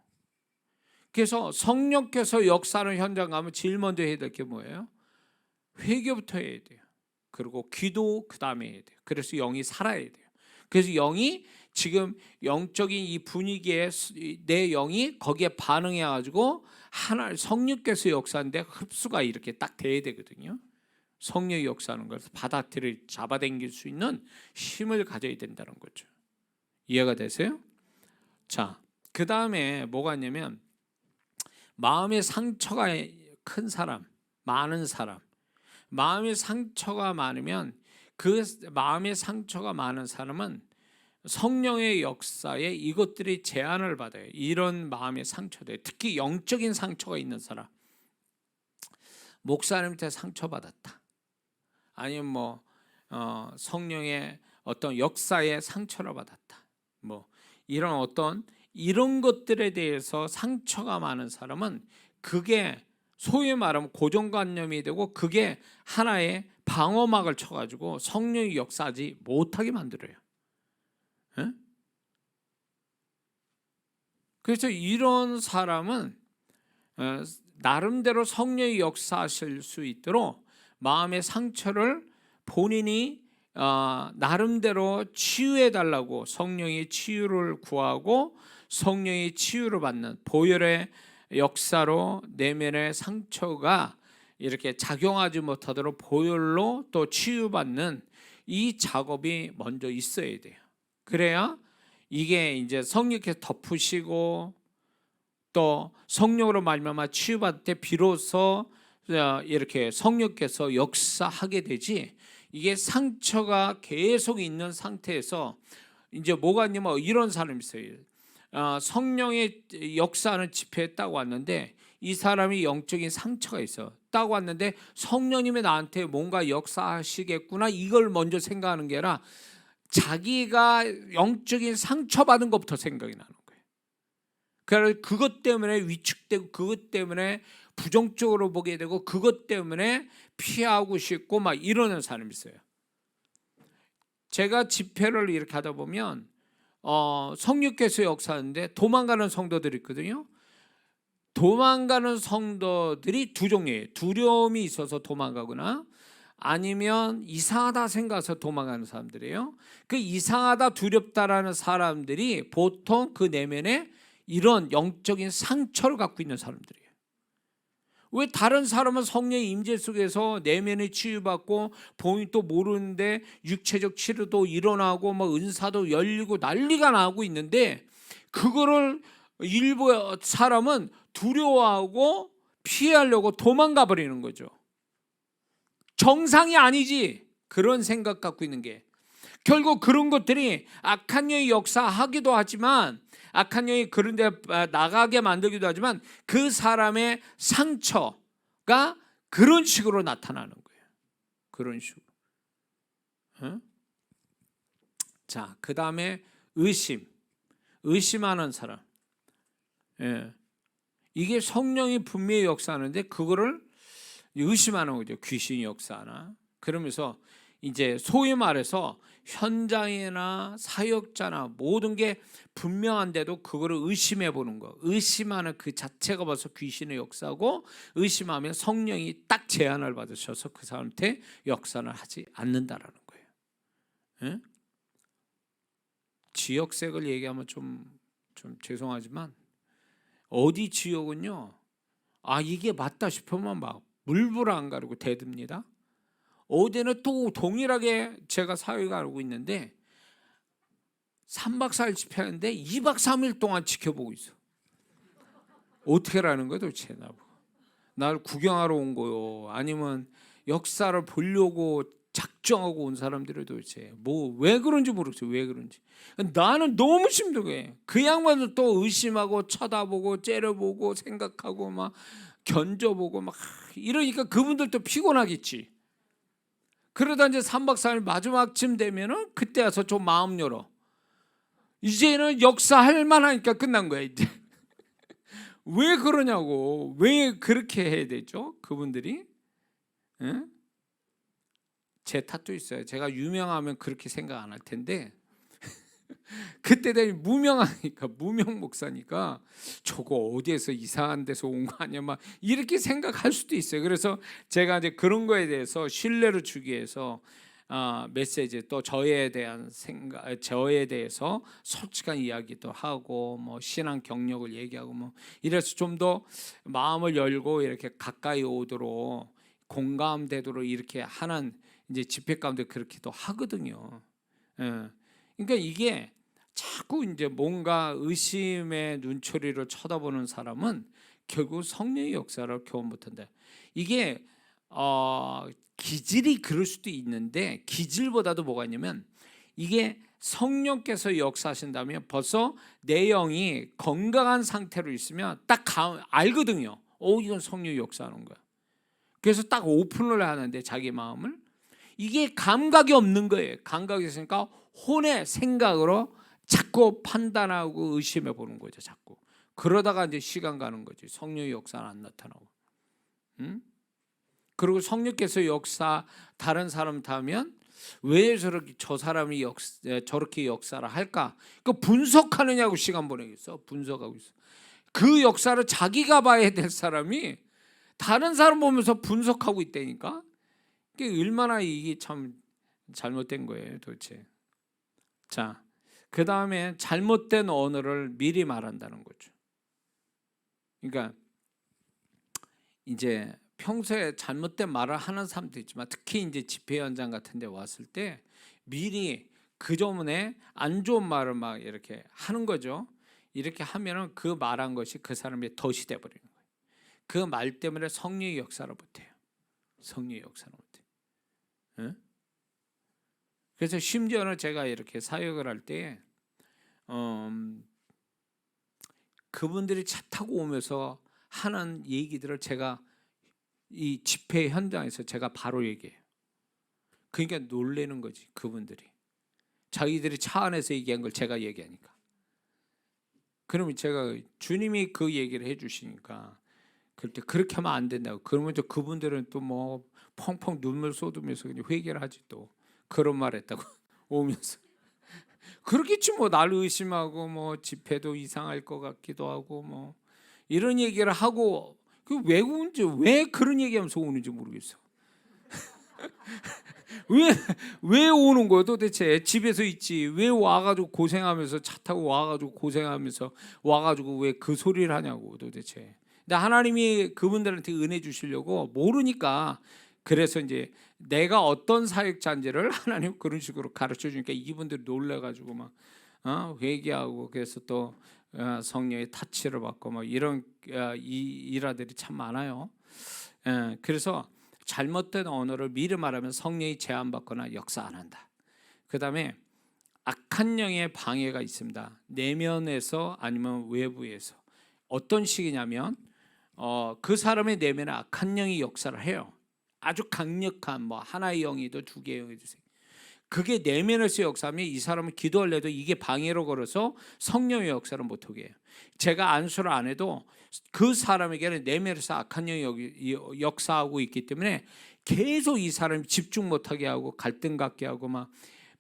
그래서 성령께서 역사하는 현장 가면 제일 먼저 해야 될 게 뭐예요? 회개부터 해야 돼요. 그리고 기도 그 다음에 해야 돼요. 그래서 영이 살아야 돼요. 그래서 영이 지금 영적인 이 분위기에 내 영이 거기에 반응해가지고 성령께서 역사하는데 흡수가 이렇게 딱 돼야 되거든요. 성령이 역사하는 것을 잡아당길 수 있는 힘을 가져야 된다는 거죠. 이해가 되세요? 자, 그 다음에 뭐가 있냐면 마음의 상처가 큰 사람, 많은 사람, 마음의 상처가 많으면 그 마음의 상처가 많은 사람은 성령의 역사에 이것들이 제한을 받아요. 이런 마음의 상처들, 특히 영적인 상처가 있는 사람, 목사님한테 상처받았다, 아니면 성령의 어떤 역사에 상처를 받았다, 이런 것들에 대해서 상처가 많은 사람은 그게 소위 말하면 고정관념이 되고 그게 하나의 방어막을 쳐가지고 성령이 역사하지 못하게 만들어요. 에? 그래서 이런 사람은 나름대로 성령이 역사하실 수 있도록 마음의 상처를 본인이 나름대로 치유해 달라고 성령의 치유를 구하고 성령의 치유를 받는 보혈의 역사로 내면의 상처가 이렇게 작용하지 못하도록 보혈로 또 치유받는 이 작업이 먼저 있어야 돼요. 그래야 이게 이제 성령께서 덮으시고 또 성령으로 말미암아 치유받을 때 비로소 이렇게 성령께서 역사하게 되지, 이게 상처가 계속 있는 상태에서 이제 뭐가 있냐면 이런 사람이 있어요. 성령의 역사하는 집회에 딱 왔는데 이 사람이 영적인 상처가 있어. 딱 왔는데 성령님이 나한테 뭔가 역사하시겠구나 이걸 먼저 생각하는 게 아니라 자기가 영적인 상처받은 것부터 생각이 나는 거예요. 그래서 그것 때문에 위축되고 그것 때문에 부정적으로 보게 되고 그것 때문에 피하고 싶고 막 이러는 사람이 있어요. 제가 집회를 이렇게 하다 보면 성령께서 역사하는데 도망가는 성도들이 있거든요. 도망가는 성도들이 두 종류예요. 두려움이 있어서 도망가거나 아니면 이상하다 생각해서 도망가는 사람들이에요. 그 이상하다 두렵다라는 사람들이 보통 그 내면에 이런 영적인 상처를 갖고 있는 사람들이에요. 왜 다른 사람은 성령의 임재 속에서 내면이 치유받고 본인도 모르는데 육체적 치료도 일어나고 뭐 은사도 열리고 난리가 나고 있는데 그거를 일부 사람은 두려워하고 피하려고 도망가 버리는 거죠. 정상이 아니지 그런 생각 갖고 있는 게 결국 그런 것들이 악한 영이 역사하기도 하지만 악한 영이 그런 데 나가게 만들기도 하지만 그 사람의 상처가 그런 식으로 나타나는 거예요. 그런 식으로. 자, 그 다음에 의심하는 사람. 이게 성령이 분명히 역사하는데 그거를 의심하는 거죠. 귀신이 역사하나. 그러면서 이제 소위 말해서 현장이나 사역자나 모든 게 분명한데도 그거를 의심해 보는 거. 의심하는 그 자체가 벌써 귀신의 역사고 의심하면 성령이 딱 제한을 받으셔서 그 사람한테 역사를 하지 않는다라는 거예요. 예? 지역색을 얘기하면 좀 죄송하지만 어디 지역은요. 이게 맞다 싶으면 막 물불 안 가리고 대듭니다. 어디는 또 동일하게 제가 사회가 알고 있는데 3박 4일 집회하는데 2박 3일 동안 지켜보고 있어. 어떻게 라는 거야 도대체 나보고. 나를 구경하러 온 거요? 아니면 역사를 보려고 작정하고 온 사람들이 도대체 왜 그런지 모르겠어요. 왜 그런지. 나는 너무 심각해. 그 양반은 또 의심하고 쳐다보고 째려보고 생각하고 막 견져보고 막 이러니까 그분들도 피곤하겠지. 그러다 이제 3박 4일 마지막쯤 되면은 그때 와서 좀 마음 열어. 이제는 역사할 만하니까 끝난 거야 이제. 왜 그러냐고. 왜 그렇게 해야 되죠? 그분들이. 응? 제 탓도 있어요. 제가 유명하면 그렇게 생각 안 할 텐데 그때 되면 무명하니까 무명 목사니까 저거 어디에서 이상한 데서 온 거 아니야 막 이렇게 생각할 수도 있어요. 그래서 제가 이제 그런 거에 대해서 신뢰를 주기 위해서 메시지 또 저에 대한 생각, 저에 대해서 솔직한 이야기도 하고 뭐 신앙 경력을 얘기하고 뭐 이래서 좀 더 마음을 열고 이렇게 가까이 오도록 공감되도록 이렇게 하는 이제 집회 가운데 그렇게도 하거든요. 그러니까 이게 자꾸 이제 뭔가 의심의 눈초리로 쳐다보는 사람은 결국 성령의 역사를 경험 못한다. 이게 기질이 그럴 수도 있는데 기질보다도 뭐가 있냐면 이게 성령께서 역사하신다면 벌써 내 영이 건강한 상태로 있으면 딱 알거든요. 이건 성령이 역사하는 거야. 그래서 딱 오픈을 하는데 자기 마음을 이게 감각이 없는 거예요. 감각이 있으니까 혼의 생각으로 자꾸 판단하고 의심해 보는 거죠. 자꾸. 그러다가 이제 시간 가는 거지. 성령의 역사는 안 나타나고. 그리고 성령께서 역사 다른 사람 타면 왜 저 사람이 저렇게 역사를 할까? 그 분석하느냐고 시간 보내겠어. 분석하고 있어. 그 역사를 자기가 봐야 될 사람이 다른 사람 보면서 분석하고 있다니까. 이게 얼마나 이게 참 잘못된 거예요, 도대체. 자, 그 다음에 잘못된 언어를 미리 말한다는 거죠. 그러니까 이제 평소에 잘못된 말을 하는 사람도 있지만 특히 이제 집회 현장 같은 데 왔을 때 미리 그 전에 안 좋은 말을 막 이렇게 하는 거죠. 이렇게 하면은 그 말한 것이 그 사람의 덫이 돼 버리는 거예요. 그 말 때문에 성령의 역사를 못 해요. 성령의 역사를 못 해요. 응? 그래서 심지어는 제가 이렇게 사역을 할 때 그분들이 차 타고 오면서 하는 얘기들을 제가 이 집회 현장에서 제가 바로 얘기해요. 그러니까 놀라는 거지, 그분들이. 자기들이 차 안에서 얘기한 걸 제가 얘기하니까. 그러면 제가 주님이 그 얘기를 해주시니까 그럴 때 그렇게 하면 안 된다고. 그러면 또 그분들은 또 뭐 펑펑 눈물 쏟으면서 그냥 회개를 하지, 또 그런 말 했다고 오면서. 그렇겠지 뭐. 날 의심하고 뭐 집회도 이상할 것 같기도 하고 뭐 이런 얘기를 하고, 그 왜 오는지, 왜 그런 얘기하면서 오는지 모르겠어. 왜 오는 거야 도대체? 집에서 있지 왜 와가지고 고생하면서, 차 타고 와가지고 고생하면서 와가지고 왜 그 소리를 하냐고 도대체. 근데 하나님이 그분들한테 은혜 주시려고 모르니까, 그래서 이제 내가 어떤 사역자인지를 하나님 그런 식으로 가르쳐 주니까 이분들이 놀래가지고 막 회개하고, 그래서 또 성령의 타치를 받고 막 이런 일화들이 참 많아요. 그래서 잘못된 언어를 미리 말하면 성령이 제한받거나 역사 안 한다. 그 다음에 악한 영의 방해가 있습니다. 내면에서 아니면 외부에서. 어떤 식이냐면 그 사람의 내면에 악한 영이 역사를 해요. 아주 강력한, 뭐 하나의 영이도 두 개의 영이도. 그게 내면에서 역사하면 이 사람은 기도할래도 이게 방해로 걸어서 성령의 역사를 못하게 해요. 제가 안수를 안 해도 그 사람에게는 내면에서 악한 영이 역사하고 있기 때문에 계속 이 사람이 집중 못하게 하고 갈등 갖게 하고 막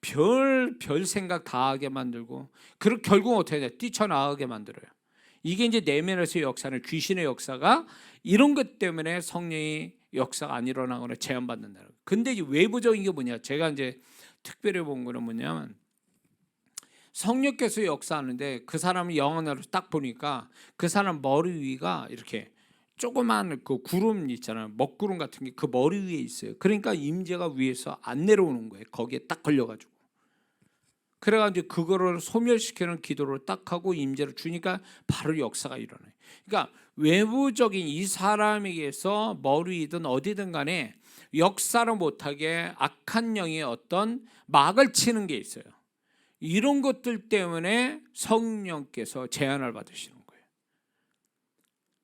별 생각 다 하게 만들고, 그리고 결국 어떻게 해야 돼? 뛰쳐나가게 만들어요. 이게 이제 내면에서 역사는, 귀신의 역사가 이런 것 때문에 성령의 역사가 안 일어나거나 제한받는다는 거예요. 근데 이제 외부적인 게 뭐냐? 제가 이제 특별히 본 거는 뭐냐면, 성령께서 역사하는데 그 사람이 영안으로 딱 보니까 그 사람 머리 위가 이렇게 조그만 그 구름 있잖아요. 먹구름 같은 게 그 머리 위에 있어요. 그러니까 임재가 위에서 안 내려오는 거예요. 거기에 딱 걸려가지고. 그래가지고 그거를 소멸시키는 기도를 딱 하고 임재를 주니까 바로 역사가 일어나요. 그러니까 외부적인 이 사람에게서 머리이든 어디든 간에 역사를 못하게 악한 영의 어떤 막을 치는 게 있어요. 이런 것들 때문에 성령께서 제한을 받으시는 거예요.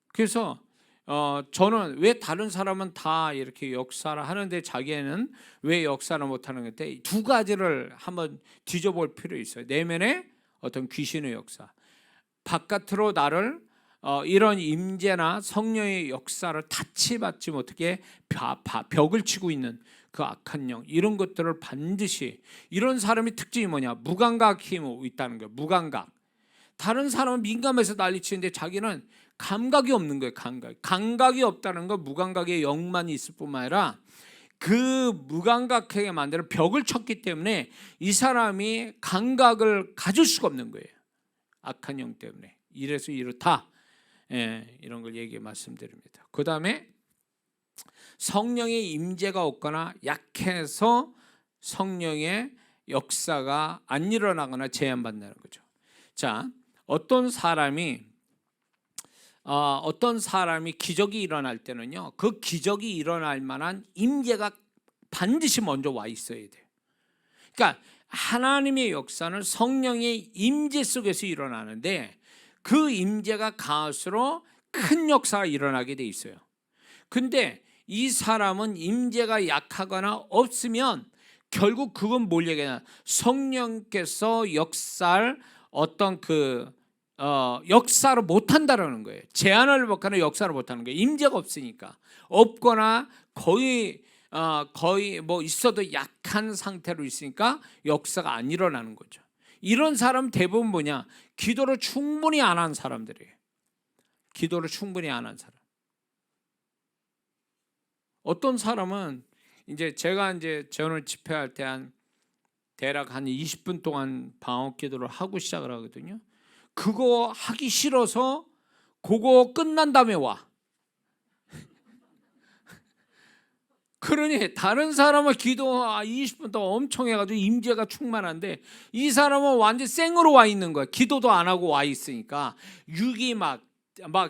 그래서 저는 왜 다른 사람은 다 이렇게 역사를 하는데 자기는 왜 역사를 못하는 건데, 두 가지를 한번 뒤져볼 필요 있어요. 내면에 어떤 귀신의 역사, 바깥으로 나를 이런 임재나 성령의 역사를 타치받지 못하게 벽을 치고 있는 그 악한 영, 이런 것들을 반드시, 이런 사람의 특징이 뭐냐? 무감각 힘이 있다는 거예요. 무감각. 다른 사람은 민감해서 난리치는데 자기는 감각이 없는 거예요. 감각이 없다는 건 무감각의 영만 있을 뿐만 아니라 그 무감각하게 만드는 벽을 쳤기 때문에 이 사람이 감각을 가질 수가 없는 거예요. 악한 영 때문에. 이래서 이렇다. 이런 걸 말씀드립니다. 그 다음에 성령의 임재가 없거나 약해서 성령의 역사가 안 일어나거나 제한받는다는 거죠. 자, 어떤 사람이 기적이 일어날 때는요, 그 기적이 일어날 만한 임재가 반드시 먼저 와 있어야 돼요. 그러니까 하나님의 역사는 성령의 임재 속에서 일어나는데, 그 임재가 강할수록 큰 역사가 일어나게 돼 있어요. 근데 이 사람은 임재가 약하거나 없으면 결국 그건 뭘 얘기하냐? 성령께서 역사를 어떤 역사를 못한다라는 거예요. 제한을 받거나 역사를 못하는 거예요. 임재가 없으니까. 없거나 거의 뭐 있어도 약한 상태로 있으니까 역사가 안 일어나는 거죠. 이런 사람 대부분 뭐냐? 기도를 충분히 안 한 사람들이에요. 기도를 충분히 안 한 사람. 어떤 사람은 저는 집회할 때 대략 한 20분 동안 방언 기도를 하고 시작을 하거든요. 그거 하기 싫어서 그거 끝난 다음에 와. 그러니 다른 사람은 기도 20분 동안 엄청 해가지고 임재가 충만한데 이 사람은 완전 생으로 와 있는 거야. 기도도 안 하고 와 있으니까 육이 막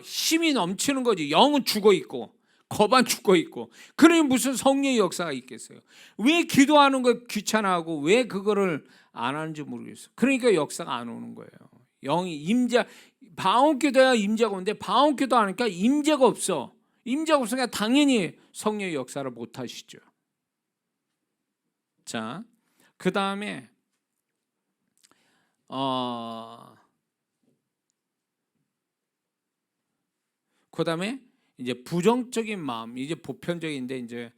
힘이 넘치는 거지. 영은 죽어 있고 거반 죽어 있고. 그러니 무슨 성령의 역사가 있겠어요. 왜 기도하는 거 귀찮아하고 왜 그거를 안 하는지 모르겠어. 그러니까 역사가 안 오는 거예요. 영이 임재, 방언기도야 임재가 오는데 방언기도 하니까 임재가 없어. 임재가 없으니까 당연히 성령의 역사를 못 하시죠. 자, 그 다음에 이제 부정적인 마음, 이제 보편적인데 이제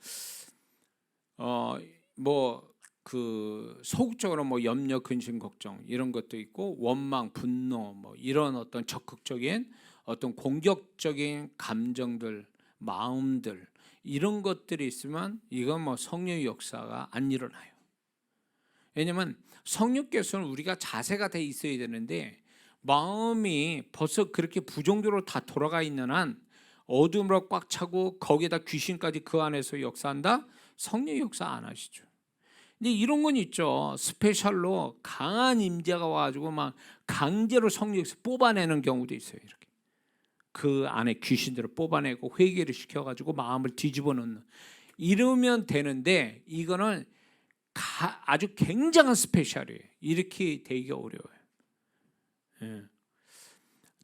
그 소극적으로 뭐 염려, 근심, 걱정 이런 것도 있고 원망, 분노 뭐 이런 어떤 적극적인 어떤 공격적인 감정들, 마음들 이런 것들이 있으면 이건 뭐 성령의 역사가 안 일어나요. 왜냐면 성령께서는 우리가 자세가 돼 있어야 되는데 마음이 벌써 그렇게 부정적으로 다 돌아가 있는 한 어둠으로 꽉 차고 거기에다 귀신까지 그 안에서 역사한다? 성령의 역사 안 하시죠. 근데 이런 건 있죠. 스페셜로 강한 임재가 와가지고 막 강제로 성령에서 뽑아내는 경우도 있어요. 이렇게 그 안에 귀신들을 뽑아내고 회개를 시켜가지고 마음을 뒤집어 놓는 이러면 되는데 이거는 아주 굉장한 스페셜이에요. 이렇게 되기 어려워요. 예.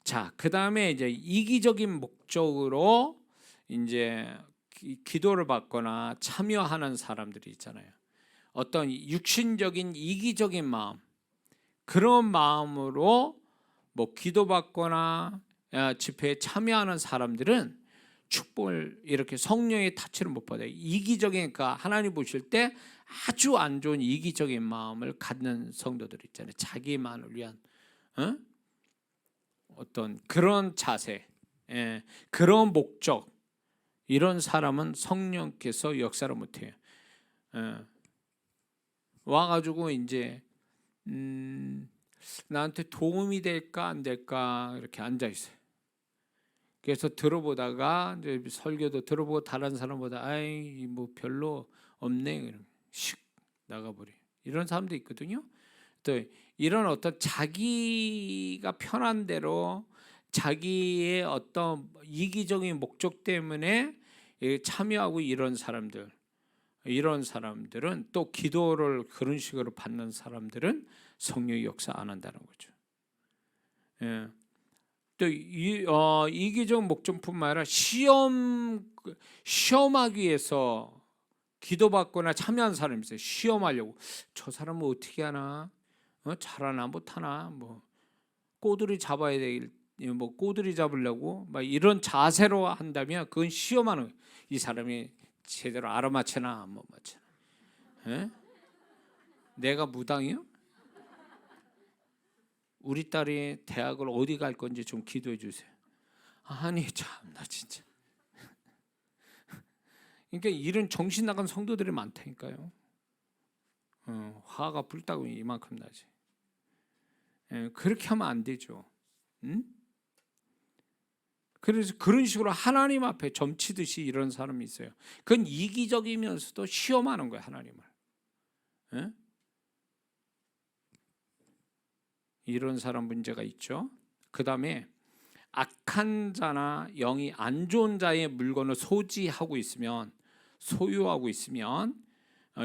자, 그 다음에 이제 이기적인 목적으로 이제 기도를 받거나 참여하는 사람들이 있잖아요. 어떤 육신적인 이기적인 마음, 그런 마음으로 뭐 기도받거나 집회에 참여하는 사람들은 축복을 이렇게 성령의 타치를 못 받아요. 이기적인, 그러니까 하나님 보실 때 아주 안 좋은 이기적인 마음을 갖는 성도들 있잖아요. 자기만을 위한 어떤 그런 자세, 그런 목적, 이런 사람은 성령께서 역사를 못해요. 와가지고 이제 나한테 도움이 될까 안 될까 이렇게 앉아 있어요. 그래서 들어보다가 이제 설교도 들어보고 다른 사람보다 아이 뭐 별로 없네 그러면 슉 나가버려. 이런 사람도 있거든요. 또 이런 어떤 자기가 편한 대로 자기의 어떤 이기적인 목적 때문에 참여하고 이런 사람들은 또 기도를 그런 식으로 받는 사람들은 성령의 역사 안 한다는 거죠. 예. 또 이기적 목적뿐만 아니라 시험하기 위해서 기도받거나 참여한 사람이 있어요. 시험하려고 저 사람은 어떻게 하나, 잘하나 못하나, 뭐 꼬들이 잡아야 될, 뭐 꼬들이 잡으려고 막 이런 자세로 한다면 그건 시험하는 거예요. 이 사람이 제대로 알아맞히나 안 맞히나. 내가 무당이요? 우리 딸이 대학을 어디 갈 건지 좀 기도해 주세요. 아니 참나 진짜. 그러니까 이런 정신 나간 성도들이 많다니까요. 화가 불타고 이만큼 나지. 그렇게 하면 안 되죠. 그래서 그런 식으로 하나님 앞에 점치듯이 이런 사람이 있어요. 그건 이기적이면서도 시험하는 거예요, 하나님을. 이런 사람 문제가 있죠. 그 다음에 악한 자나 영이 안 좋은 자의 물건을 소유하고 있으면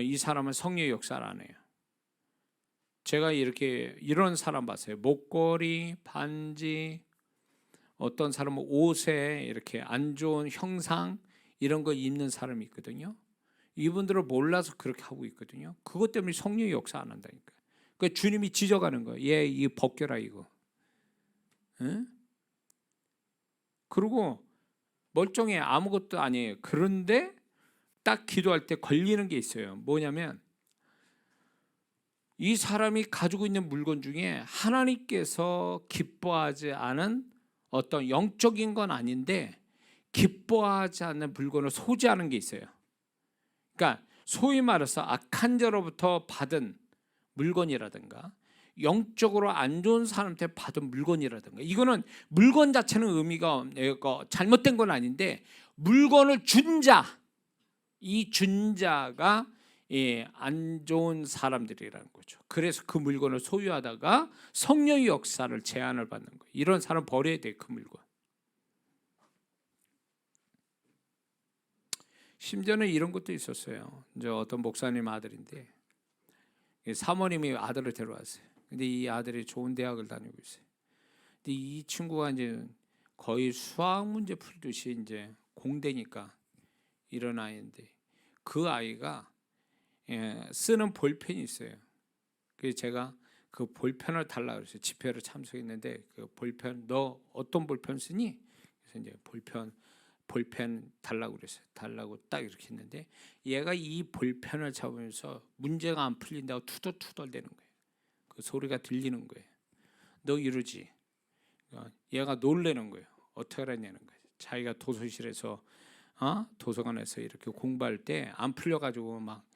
이 사람은 성령의 역사를 안 해요. 제가 이런 사람 봤어요. 목걸이, 반지, 어떤 사람은 옷에 이렇게 안 좋은 형상 이런 거 입는 사람이 있거든요. 이분들을 몰라서 그렇게 하고 있거든요. 그것 때문에 성령의 역사 안 한다니까. 그러니까 주님이 지적하는 거예요. 얘 이 벗겨라 이거. 그리고 멀쩡해 아무것도 아니에요. 그런데 딱 기도할 때 걸리는 게 있어요. 뭐냐면 이 사람이 가지고 있는 물건 중에 하나님께서 기뻐하지 않은 어떤 영적인 건 아닌데 기뻐하지 않는 물건을 소지하는 게 있어요. 그러니까 소위 말해서 악한 자로부터 받은 물건이라든가 영적으로 안 좋은 사람한테 받은 물건이라든가, 이거는 물건 자체는 의미가 잘못된 건 아닌데 물건을 준 자, 이 준자가 안 좋은 사람들이라는 거죠. 그래서 그 물건을 소유하다가 성령의 역사를 제한을 받는 거예요. 이런 사람 버려야 돼, 그 물건. 심지어는 이런 것도 있었어요. 이제 어떤 목사님 아들인데 사모님이 아들을 데려왔어요. 근데 이 아들이 좋은 대학을 다니고 있어요. 근데 이 친구가 이제 거의 수학 문제 풀듯이 이제 공대니까 이런 아이인데 그 아이가 쓰는 볼펜이 있어요. 그래서 제가 그 볼펜을 달라고 그랬어요. 집회를 참석했는데 그 볼펜 너 어떤 볼펜 쓰니? 그래서 이제 볼펜 달라고 그랬어요. 달라고 딱 이렇게 했는데 얘가 이 볼펜을 잡으면서 문제가 안 풀린다고 투덜투덜 대는 거예요. 그 소리가 들리는 거예요. 너 이러지. 얘가 놀래는 거예요. 어떻게 하냐는 거예요. 자기가 도서실에서 도서관에서 이렇게 공부할 때 안 풀려가지고 막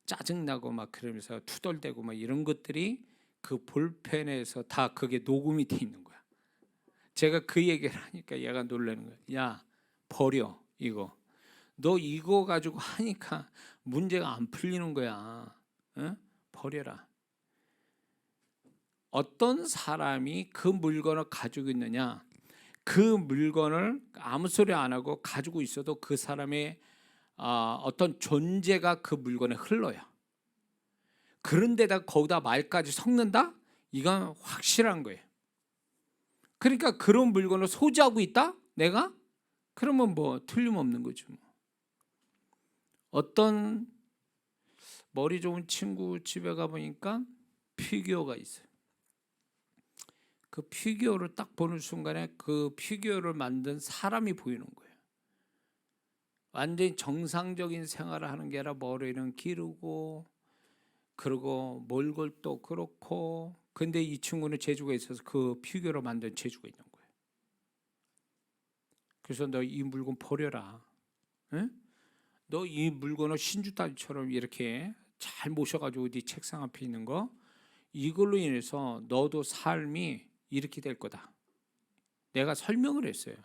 짜증나고 막 그러면서 투덜대고 막 이런 것들이 그 볼펜에서 다 그게 녹음이 돼 있는 거야. 제가 그 얘기를 하니까 얘가 놀라는 거야. 야, 버려 이거. 너 이거 가지고 하니까 문제가 안 풀리는 거야. 응? 버려라. 어떤 사람이 그 물건을 가지고 있느냐, 그 물건을 아무 소리 안 하고 가지고 있어도 그 사람의 어떤 존재가 그 물건에 흘러요. 그런데다 거기다 말까지 섞는다? 이건 확실한 거예요. 그러니까 그런 물건을 소지하고 있다? 내가? 그러면 뭐 틀림없는 거죠. 어떤 머리 좋은 친구 집에 가보니까 피규어가 있어요. 그 피규어를 딱 보는 순간에 그 피규어를 만든 사람이 보이는 거예요. 완전히 정상적인 생활을 하는 게 아니라 머리는 기르고 그리고 몰골도 그렇고, 근데 이 친구는 재주가 있어서 그 피규어로 만든 재주가 있는 거예요. 그래서 너 이 물건 버려라. 응? 너 이 물건을 신주따위처럼 이렇게 잘 모셔가지고 네 책상 앞에 있는 거, 이걸로 인해서 너도 삶이 이렇게 될 거다. 내가 설명을 했어요.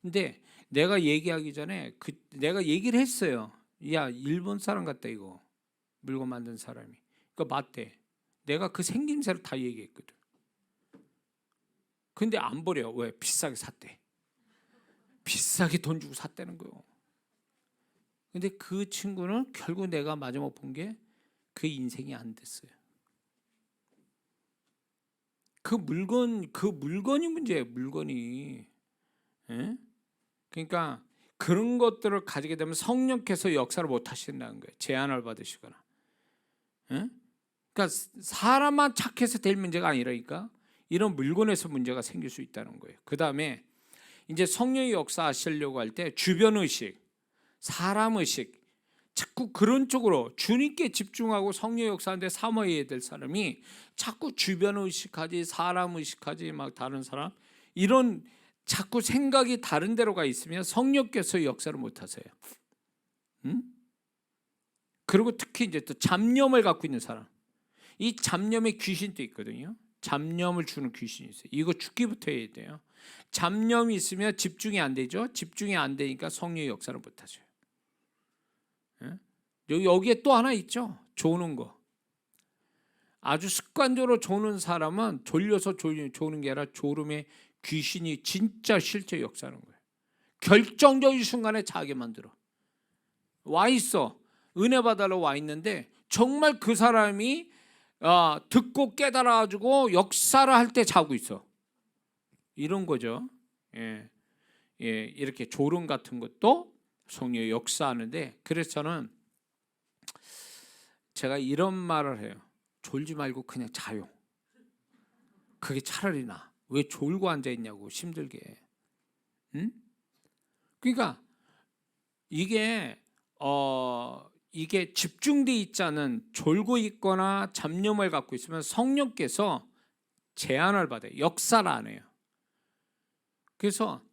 근데 내가 얘기하기 전에 내가 얘기를 했어요. 야, 일본 사람 같다 이거. 물건 만든 사람이. 그러니까 맞대. 내가 그 생김새를 다 얘기했거든. 근데 안 버려. 왜? 비싸게 샀대. 비싸게 돈 주고 샀다는 거예요. 근데 그 친구는 결국 내가 마지막 본 게 그 인생이 안 됐어요. 그 물건이 문제예요. 물건이. 예? 그러니까 그런 것들을 가지게 되면 성령께서 역사를 못 하신다는 거예요. 제한을 받으시거나. 예? 그러니까 사람만 착해서 될 문제가 아니라니까 이런 물건에서 문제가 생길 수 있다는 거예요. 그 다음에 이제 성령의 역사하시려고 할 때 주변 의식, 사람 의식, 자꾸 그런 쪽으로 주님께 집중하고 성령 역사하는데 삼아야 될 사람이 자꾸 주변 의식하지, 사람 의식하지, 막 다른 사람 이런 자꾸 생각이 다른 데로 가 있으면 성령께서 역사를 못 하세요. 응? 그리고 특히 이제 또 잡념을 갖고 있는 사람, 이 잡념의 귀신도 있거든요. 잡념을 주는 귀신이 있어요. 이거 죽기부터 해야 돼요. 잡념이 있으면 집중이 안 되죠. 집중이 안 되니까 성령의 역사를 못 하죠. 여기에 또 하나 있죠. 조는 거. 아주 습관적으로 조는 사람은 졸려서 조는 게 아니라 졸음의 귀신이 진짜 실제 역사하는 거예요. 결정적인 순간에 자게 만들어. 와 있어. 은혜 받으러 와 있는데 정말 그 사람이 듣고 깨달아가지고 역사를 할 때 자고 있어. 이런 거죠. 예, 이렇게 졸음 같은 것도 성령의 역사하는데, 그래서 저는 제가 이런 말을 해요. 졸지 말고 그냥 자요. 그게 차라리 나. 왜 졸고 앉아 있냐고 힘들게. 응? 그러니까 이게 집중돼 있지 않은 졸고 있거나 잡념을 갖고 있으면 성령께서 제한을 받아요. 역사를 안 해요. 그래서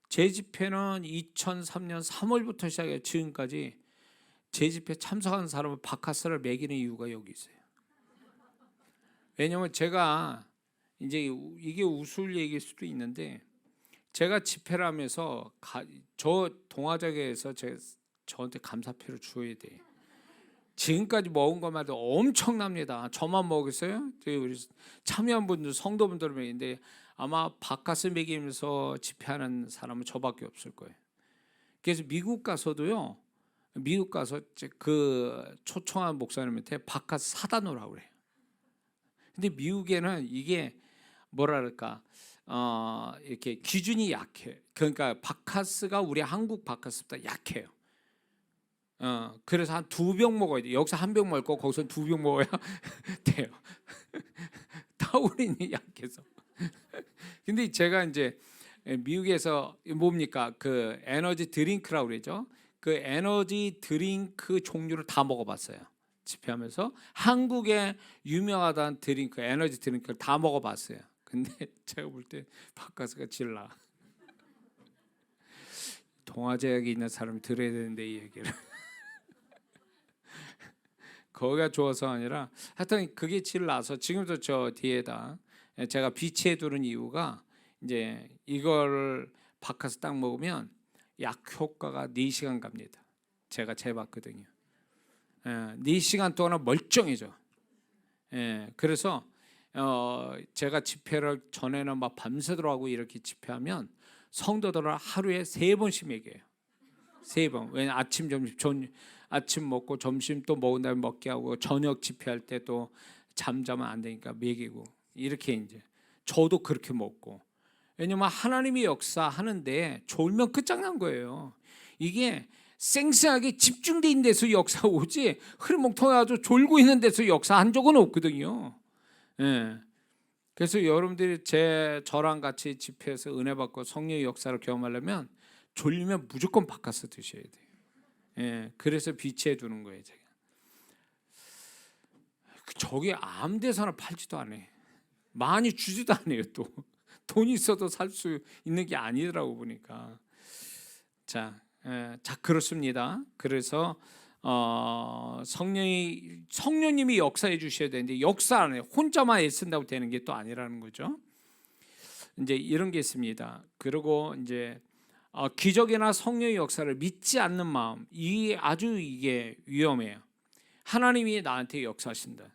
제 집회는 2003년 3월부터 시작해 지금까지 제 집회 참석하는 사람은 바카스를 먹이는 이유가 여기 있어요. 왜냐하면 제가 이제 이게 우스울 얘기일 수도 있는데, 제가 집회를 하면서 저 동아자계에서 저한테 감사표를 줘야 돼. 지금까지 먹은 것마다 엄청납니다. 저만 먹었어요? 우리 참여한 분들, 성도분들 먹는데 아마 바카스 먹이면서 집회하는 사람은 저밖에 없을 거예요. 그래서 미국 가서도요. 미국 가서 그 초청한 목사님한테 바카스 사다 놓으라고 그래요. 근데 미국에는 이게 뭐랄까 이렇게 기준이 약해. 그러니까 바카스가 우리 한국 바카스보다 약해요. 그래서 한 2병 먹어야 돼. 여기서 1병 먹을 거 거기서 2병 먹어야 돼요. 타우린이 약해서. 근데 제가 이제 미국에서 뭡니까 그 에너지 드링크라고 그러죠. 그 에너지 드링크 종류를 다 먹어봤어요. 집회하면서 한국의 유명하다는 드링크, 에너지 드링크를 다 먹어봤어요. 근데 제가 볼 때 바카스가 제일 나. 동아제약이 있는 사람이 들어야 되는데 이 얘기를. 거기가 좋아서 아니라 하여튼 그게 제일 나서 지금도 저 뒤에다 제가 비치해 두는 이유가 이제 이걸 바카스 딱 먹으면 약 효과가 4시간 갑니다. 제가 재봤거든요. 4시간 동안 멀쩡해져. 그래서 제가 집회를 전에는 막 밤새도록 하고 이렇게 집회하면 성도들을 하루에 3번씩 먹여요. 3번. 왜냐 아침 점심 아침 먹고 점심 또 먹은 다음에 먹게 하고 저녁 집회할 때 또 잠자면 안 되니까 먹이고 이렇게 이제 저도 그렇게 먹고. 왜냐면 하나님이 역사하는데 졸면 끝장난 거예요. 이게 생생하게 집중돼 있는 데서 역사 오지 흐리멍텅하고 졸고 있는 데서 역사한 적은 없거든요. 그래서 여러분들이 저랑 같이 집회에서 은혜 받고 성령의 역사를 경험하려면 졸리면 무조건 바꿔서 드셔야 돼요. 그래서 비치해 두는 거예요. 제가. 저게 아무 데서나 팔지도 않아요. 많이 주지도 않아요. 또 돈이 있어도 살 수 있는 게 아니더라고 보니까. 자 그렇습니다. 그래서 성령님이 역사해 주셔야 되는데 역사 안에 혼자만 애쓴다고 되는 게 또 아니라는 거죠. 이제 이런 게 있습니다. 그리고 이제 기적이나 성령의 역사를 믿지 않는 마음, 이게 아주 이게 위험해요. 하나님이 나한테 역사하신다.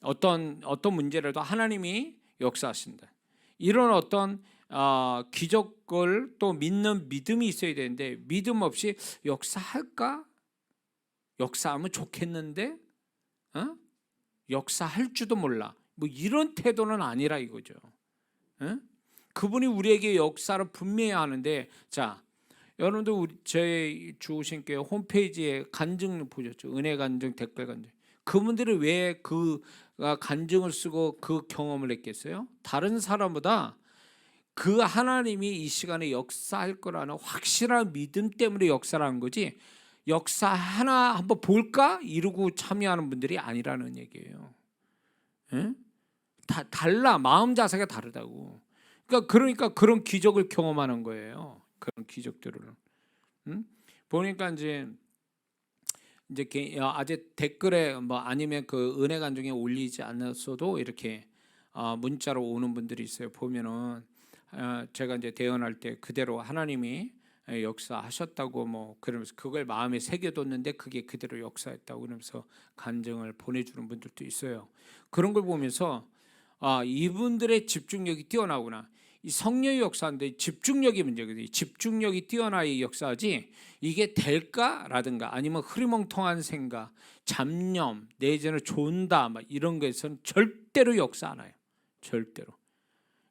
어떤 문제라도 하나님이 역사하신다. 이런 어떤 기적을 또 믿는 믿음이 있어야 되는데 믿음 없이 역사할까? 역사하면 좋겠는데 역사할 줄도 몰라. 뭐 이런 태도는 아니라 이거죠. 그분이 우리에게 역사를 분명히 하는데 자 여러분들 제 주오신 교회 홈페이지에 간증 보셨죠? 은혜 간증, 댓글 간증. 그분들이 왜 그 간증을 쓰고 그 경험을 했겠어요? 다른 사람보다 그 하나님이 이 시간에 역사할 거라는 확실한 믿음 때문에 역사를 하는 거지 역사 하나 한번 볼까? 이러고 참여하는 분들이 아니라는 얘기예요. 다 달라. 마음 자세가 다르다고. 그러니까 그런 기적을 경험하는 거예요. 그런 기적들을. 보니까 이제 아직 댓글에 뭐 아니면 그 은혜 간증에 올리지 않았어도 이렇게 문자로 오는 분들이 있어요. 보면은 제가 이제 대언할 때 그대로 하나님이 역사하셨다고 뭐 그러면서 그걸 마음에 새겨뒀는데 그게 그대로 역사했다고 그러면서 간증을 보내주는 분들도 있어요. 그런 걸 보면서 이분들의 집중력이 뛰어나구나. 이 성령의 역사인데 집중력이 문제거든요. 집중력이 뛰어나야 역사하지 이게 될까라든가 아니면 흐리멍텅한 생각, 잡념, 내지는 존다 막 이런 것에서는 절대로 역사 안 해요. 절대로.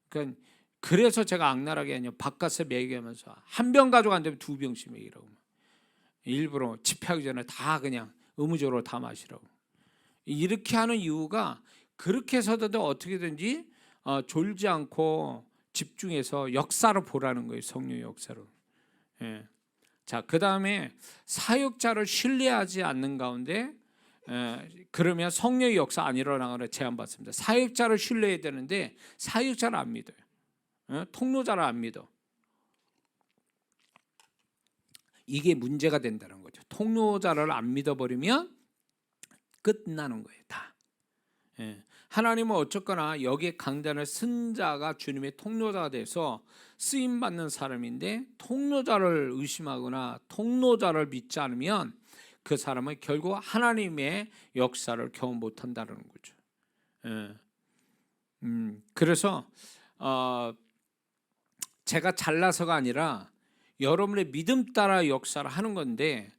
그러니까 그래서 제가 악랄하게 아니요 바깥에 먹이면서 한 병 가지고 안 되면 2병씩 먹이라고 일부러 집회하기 전에 다 그냥 의무적으로 다 마시라고 이렇게 하는 이유가 그렇게 해서도 어떻게든지 졸지 않고 집중해서 역사를 보라는 거예요. 성령의 역사를. 자, 그 다음에 사역자를 신뢰하지 않는 가운데 그러면 성령의 역사 안 일어나거나 제안받습니다. 사역자를 신뢰해야 되는데 사역자를 안 믿어요. 통로자를 안 믿어. 이게 문제가 된다는 거죠. 통로자를 안 믿어버리면 끝나는 거예요. 다. 예. 하나님은 어쨌거나 여기에 강단을 쓴 자가 주님의 통로자가 돼서 쓰임 받는 사람인데, 통로자를 의심하거나 통로자를 믿지 않으면 그 사람은 결국 하나님의 역사를 경험 못한다는 거죠. 예. 그래서 제가 잘나서가 아니라 여러분의 믿음 따라 역사를 하는 건데,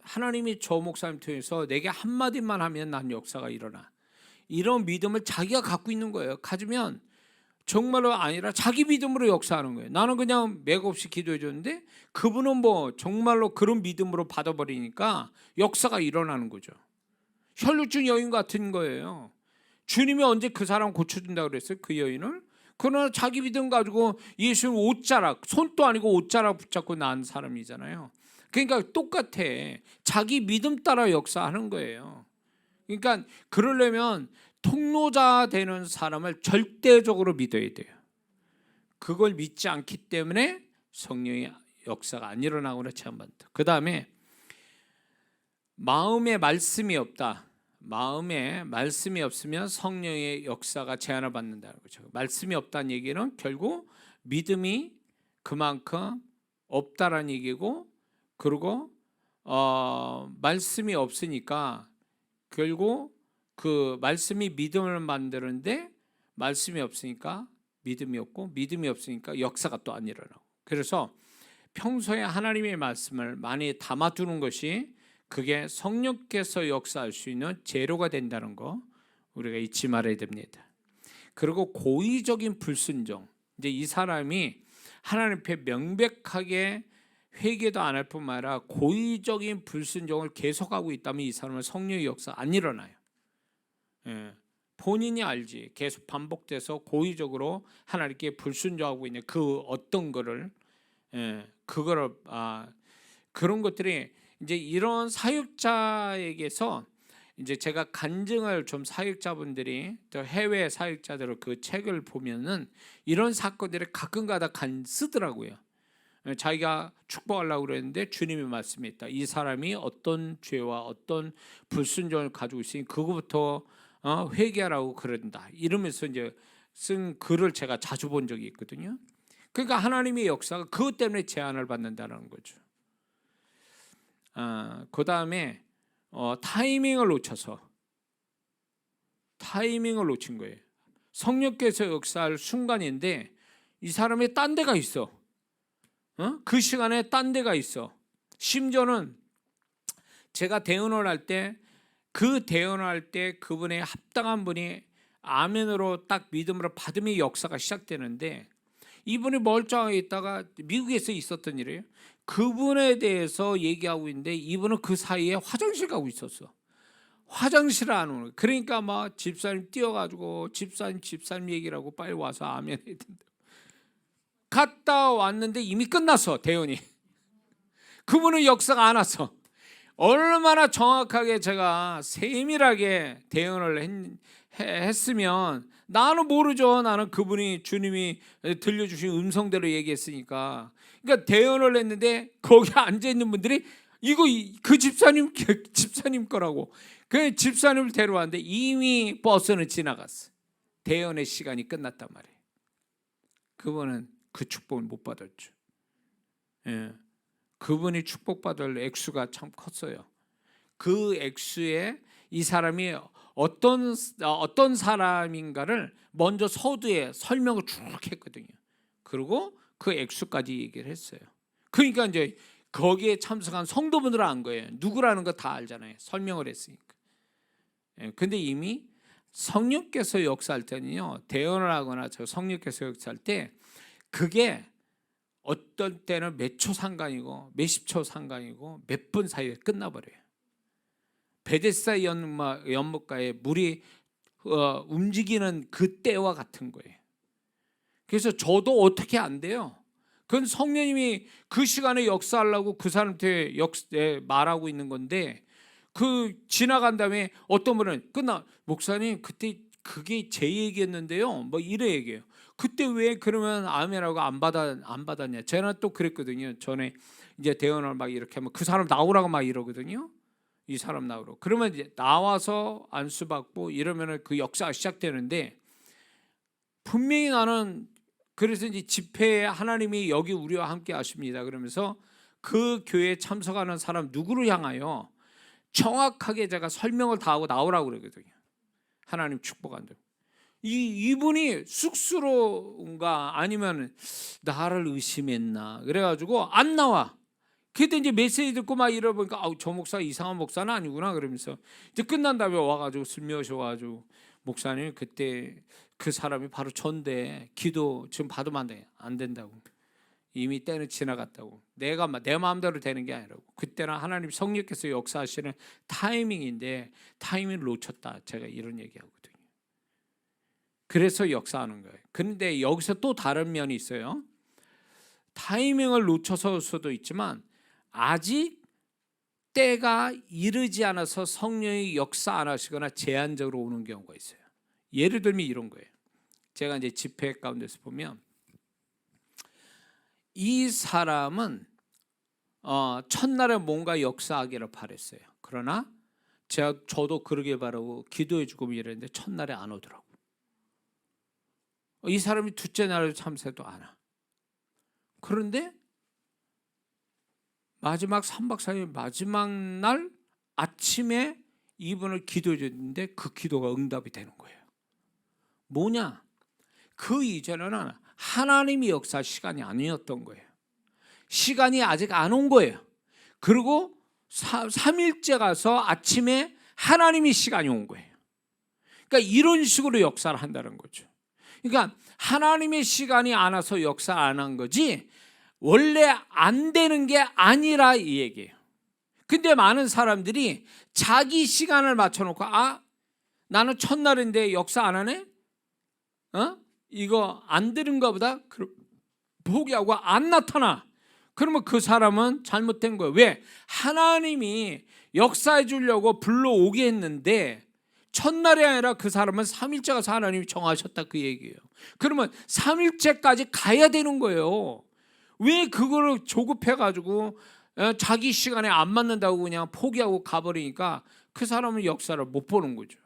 하나님이 저 목사님 통해서 내게 한마디만 하면 난 역사가 일어나, 이런 믿음을 자기가 갖고 있는 거예요. 가지면 정말로 아니라 자기 믿음으로 역사하는 거예요. 나는 그냥 맥없이 기도해 줬는데 그분은 뭐 정말로 그런 믿음으로 받아버리니까 역사가 일어나는 거죠. 혈루증 여인 같은 거예요. 주님이 언제 그 사람 고쳐준다고 그랬어요? 그 여인을? 그러나 자기 믿음 가지고 예수는 옷자락, 손도 아니고 옷자락 붙잡고 난 사람이잖아요. 그러니까 똑같아. 자기 믿음 따라 역사하는 거예요. 그러니까 그러려면 통로자 되는 사람을 절대적으로 믿어야 돼요. 그걸 믿지 않기 때문에 성령의 역사가 안 일어나거나 체험받는다. 그 다음에 마음에 말씀이 없다. 마음에 말씀이 없으면 성령의 역사가 제한을 받는다는 거죠. 말씀이 없다는 얘기는 결국 믿음이 그만큼 없다라는 얘기고, 그리고 말씀이 없으니까 결국 그 말씀이 믿음을 만드는데, 말씀이 없으니까 믿음이 없고, 믿음이 없으니까 역사가 또 안 일어나고. 그래서 평소에 하나님의 말씀을 많이 담아두는 것이, 그게 성령께서 역사할 수 있는 재료가 된다는 거 우리가 잊지 말아야 됩니다. 그리고 고의적인 불순종, 이제 이 사람이 하나님 앞에 명백하게 회개도 안 할 뿐만 아니라 고의적인 불순종을 계속하고 있다면 이 사람은 성령의 역사 안 일어나요. 본인이 알지, 계속 반복돼서 고의적으로 하나님께 불순종하고 있는 그 어떤 거를, 그거를 그런 것들이 이제 이런 사역자에게서 이제 제가 간증을 좀, 사역자분들이 또 해외 사역자들 그 책을 보면은 이런 사건들이 가끔가다 쓰더라고요. 자기가 축복하려고 그랬는데 주님이 말씀했다. 이 사람이 어떤 죄와 어떤 불순종을 가지고 있으니 그거부터 회개하라고 그런다. 이러면서 이제 쓴 글을 제가 자주 본 적이 있거든요. 그러니까 하나님의 역사가 그것 때문에 제한을 받는다는 거죠. 그 다음에 타이밍을 놓친 거예요. 성령께서 역사할 순간인데 이 사람이 딴 데가 있어. 그 시간에 딴 데가 있어. 심지어는 제가 대언을 할 때, 그 대언을 할 때 그분의 합당한 분이 아멘으로 딱 믿음으로 받음의 역사가 시작되는데, 이분이 멀쩡하게 있다가 미국에서 있었던 일이에요. 그분에 대해서 얘기하고 있는데 이분은 그 사이에 화장실 가고 있었어. 화장실을 안 오는. 그러니까 막 집사님 뛰어가지고 집사님 얘기를 하고 빨리 와서 아멘 해야 된다. 갔다 왔는데 이미 끝났어, 대언이. 그분은 역사가 안 왔어. 얼마나 정확하게 제가 세밀하게 대언을 했으면, 나는 모르죠. 나는 그분이 주님이 들려주신 음성대로 얘기했으니까. 그러니까 대언을 했는데 거기 앉아 있는 분들이 이거 그 집사님 거라고. 그 집사님을 데려왔는데 이미 버스는 지나갔어. 대언의 시간이 끝났단 말이에요. 그분은 그 축복을 못 받았죠. 그분이 축복받을 액수가 참 컸어요. 그 액수에 이 사람이 어떤 사람인가를 먼저 서두에 설명을 쭉 했거든요. 그리고 그 액수까지 얘기를 했어요. 그러니까 이제 거기에 참석한 성도분들은 안 거예요. 누구라는 거 다 알잖아요. 설명을 했으니까. 근데 이미 성령께서 역사할 때는요, 대언을 하거나 저 성령께서 역사할 때 그게 어떤 때는 몇 초 상관이고 몇십 초 상관이고 몇 분 사이에 끝나버려요. 베데스다 연못가에 물이 움직이는 그 때와 같은 거예요. 그래서 저도 어떻게 안 돼요. 그건 성령님이 그 시간에 역사하려고 그 사람한테 말하고 있는 건데, 그 지나간 다음에 어떤 분은 목사님 그때 그게 제 얘기였는데요, 뭐 이래 얘기해요. 그때 왜 그러면 아멘하고 안 받았냐. 저는 또 그랬거든요. 전에 이제 대언을 막 이렇게 하면 그 사람 나오라고 막 이러거든요. 이 사람 나오러. 그러면 이제 나와서 안수받고 이러면은 그 역사가 시작되는데, 분명히 나는 그래서 이제 집회에 하나님이 여기 우리와 함께 하십니다 그러면서 그 교회에 참석하는 사람 누구를 향하여 정확하게 제가 설명을 다 하고 나오라고 그러거든요. 하나님 축복한다. 이분이 쑥스러운가 아니면 나를 의심했나 그래가지고 안 나와. 그때 이제 메시지 듣고 막 이러보니까 저 목사 이상한 목사는 아니구나 그러면서 이제 끝난 다음에 와가지고 슬며시 와가지고 목사님 그때 그 사람이 바로 전데 기도 지금 받으면 안 된다고. 이미 때는 지나갔다고. 내가 내 마음대로 되는 게 아니라고. 그때는 하나님 성령께서 역사하시는 타이밍인데 타이밍을 놓쳤다. 제가 이런 얘기하거든요. 그래서 역사하는 거예요. 그런데 여기서 또 다른 면이 있어요. 타이밍을 놓쳐서일 수도 있지만 아직 때가 이르지 않아서 성령이 역사 안 하시거나 제한적으로 오는 경우가 있어요. 예를 들면 이런 거예요. 제가 이제 집회 가운데서 보면 이 사람은 첫날에 뭔가 역사하기를 바랬어요. 그러나 저도 그러길 바라고 기도해주고 이랬는데 첫날에 안 오더라고. 이 사람이 둘째 날에 참새도 안 와. 그런데 마지막 3박 4일 마지막 날 아침에 이분을 기도해 줬는데 그 기도가 응답이 되는 거예요. 뭐냐? 그 이전에는 하나님이 역사할 시간이 아니었던 거예요. 시간이 아직 안 온 거예요. 그리고 3일째 가서 아침에 하나님이 시간이 온 거예요. 그러니까 이런 식으로 역사를 한다는 거죠. 그러니까 하나님의 시간이 안 와서 역사 안 한 거지 원래 안 되는 게 아니라 이 얘기예요. 근데 많은 사람들이 자기 시간을 맞춰놓고 나는 첫날인데 역사 안 하네? 이거 안 되는가 보다? 포기하고 안 나타나. 그러면 그 사람은 잘못된 거예요. 왜? 하나님이 역사해 주려고 불러오게 했는데 첫날이 아니라 그 사람은 3일째 가서 하나님이 정하셨다 그 얘기예요. 그러면 3일째까지 가야 되는 거예요. 왜 그거를 조급해가지고 자기 시간에 안 맞는다고 그냥 포기하고 가버리니까 그 사람은 역사를 못 보는 거죠.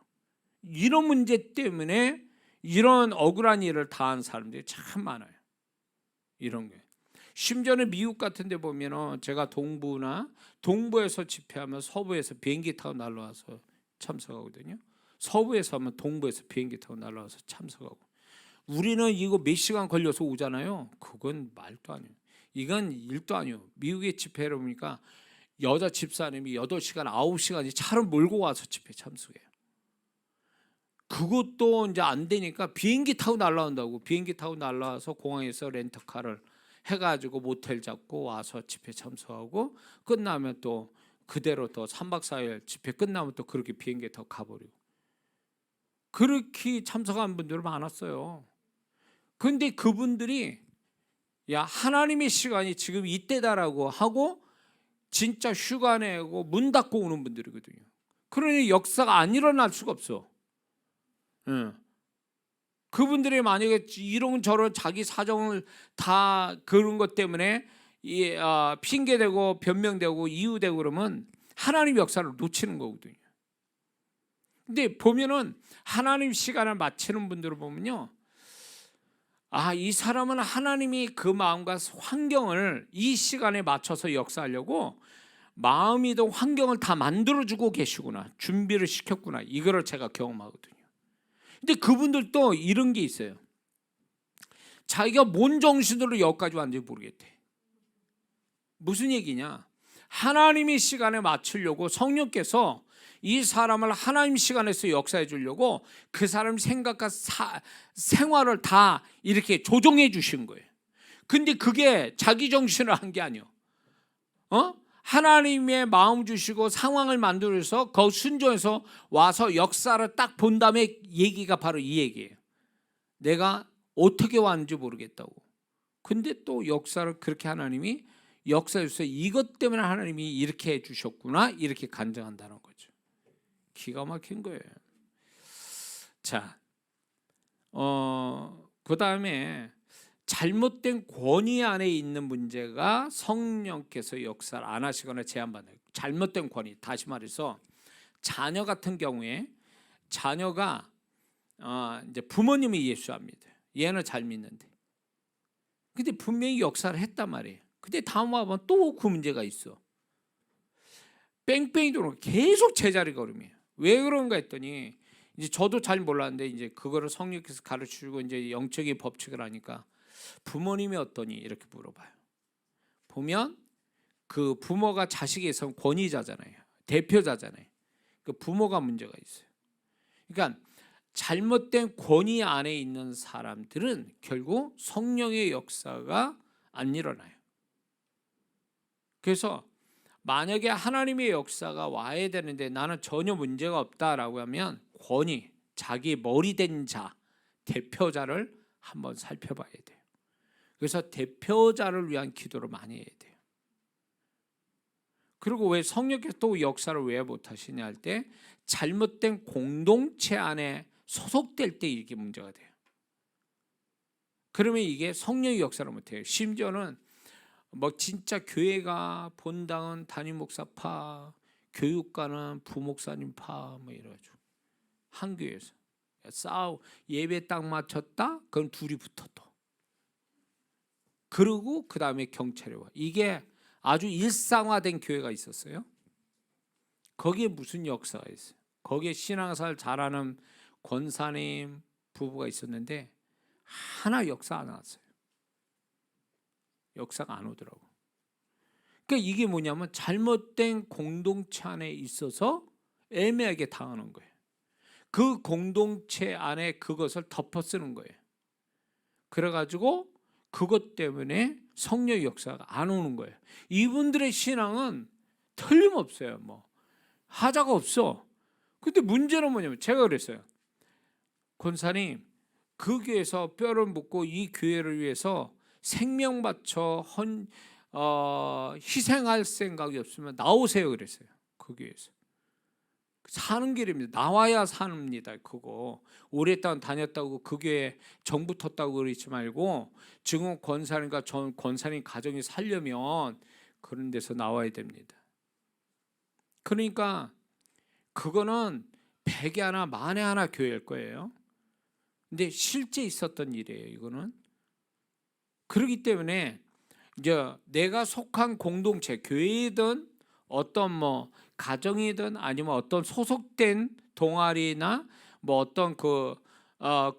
이런 문제 때문에 이런 억울한 일을 당한 사람들이 참 많아요. 이런 게. 심지어는 미국 같은 데 보면은 제가 동부에서 집회하면 서부에서 비행기 타고 날라와서 참석하거든요. 서부에서 하면 동부에서 비행기 타고 날라와서 참석하고. 우리는 이거 몇 시간 걸려서 오잖아요. 그건 말도 아니에요. 이건 일도 아니에요. 미국의 집회를 보니까 여자 집사님이 8시간, 9시간이 차를 몰고 와서 집회 참석해요. 그것도 이제 안 되니까 비행기 타고 날라온다고. 비행기 타고 날라와서 공항에서 렌터카를 해가지고 모텔 잡고 와서 집회 참석하고 끝나면 또 그대로 또 3박 4일 집회 끝나면 또 그렇게 비행기 타고 가버리고. 그렇게 참석한 분들 많았어요. 근데 그분들이 하나님의 시간이 지금 이때다라고 하고 진짜 휴가 내고 문 닫고 오는 분들이거든요. 그러니 역사가 안 일어날 수가 없어. 그분들이 만약에 이런저런 자기 사정을 다 그런 것 때문에 핑계대고 변명되고 이유되고 그러면 하나님 역사를 놓치는 거거든요. 근데 보면은 하나님 시간을 맞추는 분들을 보면요, 이 사람은 하나님이 그 마음과 환경을 이 시간에 맞춰서 역사하려고 마음이든 환경을 다 만들어주고 계시구나, 준비를 시켰구나, 이거를 제가 경험하거든요. 근데 그분들도 이런 게 있어요. 자기가 뭔 정신으로 여기까지 왔는지 모르겠대. 무슨 얘기냐? 하나님의 시간에 맞추려고 성령께서 이 사람을 하나님 시간에서 역사해 주려고 그 사람 생각과 생활을 다 이렇게 조정해 주신 거예요. 근데 그게 자기 정신으로 한 게 아니에요. 하나님의 마음 주시고 상황을 만들어서 그 순종해서 와서 역사를 딱 본 다음에 얘기가 바로 이 얘기예요. 내가 어떻게 왔는지 모르겠다고. 근데 또 역사를 그렇게 하나님이 역사해 주셔서 이것 때문에 하나님이 이렇게 해 주셨구나, 이렇게 간증한다는 거죠. 기가 막힌 거예요. 자, 그 다음에 잘못된 권위 안에 있는 문제가 성령께서 역사를 안 하시거나 제한받는, 잘못된 권위. 다시 말해서 자녀 같은 경우에 자녀가 이제 부모님이 예수합니다. 얘는 잘 믿는데. 근데 분명히 역사를 했단 말이에요. 근데 다음 와보면 또 그 문제가 있어. 뺑뺑이 도는 계속 제자리 걸음이에요. 왜 그런가 했더니 이제 저도 잘 몰랐는데 이제 그거를 성령께서 가르치고 이제 영적인 법칙을 하니까 부모님이 어떠니 이렇게 물어봐요. 보면 그 부모가 자식에 선 권위자잖아요. 대표자잖아요. 그 부모가 문제가 있어요. 그러니까 잘못된 권위 안에 있는 사람들은 결국 성령의 역사가 안 일어나요. 그래서 만약에 하나님의 역사가 와야 되는데 나는 전혀 문제가 없다라고 하면 권위, 자기 머리 된 자, 대표자를 한번 살펴봐야 돼요. 그래서 대표자를 위한 기도를 많이 해야 돼요. 그리고 왜 성령께서 또 역사를 왜 못하시냐 할 때 잘못된 공동체 안에 소속될 때 이게 문제가 돼요. 그러면 이게 성령의 역사를 못해요. 심지어는 뭐 진짜 교회가 본당은 담임 목사파, 교육가는 부목사님파 뭐 이래가지고 한 교회에서 예배 딱 맞췄다? 그럼 둘이 붙었다. 그리고 그 다음에 경찰에 와. 이게 아주 일상화된 교회가 있었어요. 거기에 무슨 역사가 있어요? 거기에 신앙생활 잘하는 권사님 부부가 있었는데 하나 역사 안 왔어요. 역사가 안 오더라고. 그러니까 이게 뭐냐면 잘못된 공동체 안에 있어서 애매하게 당하는 거예요. 그 공동체 안에 그것을 덮어 쓰는 거예요. 그래가지고 그것 때문에 성령의 역사가 안 오는 거예요. 이분들의 신앙은 틀림없어요. 뭐 하자가 없어. 근데 문제는 뭐냐면 제가 그랬어요. 권사님, 그 교회에서 뼈를 묻고 이 교회를 위해서 생명 바쳐 희생할 생각이 없으면 나오세요 그랬어요. 그 교회에서. 사는 길입니다. 나와야 삽니다. 그거 오랫동안 다녔다고 그 교회 정 붙었다고 그러지 말고 지금 권사님과 전 권사님 가정이 살려면 그런 데서 나와야 됩니다. 그러니까 그거는 백에 하나 만에 하나 교회일 거예요. 근데 실제 있었던 일이에요. 이거는. 그렇기 때문에 이제 내가 속한 공동체, 교회이든 어떤 뭐 가정이든 아니면 어떤 소속된 동아리나 뭐 어떤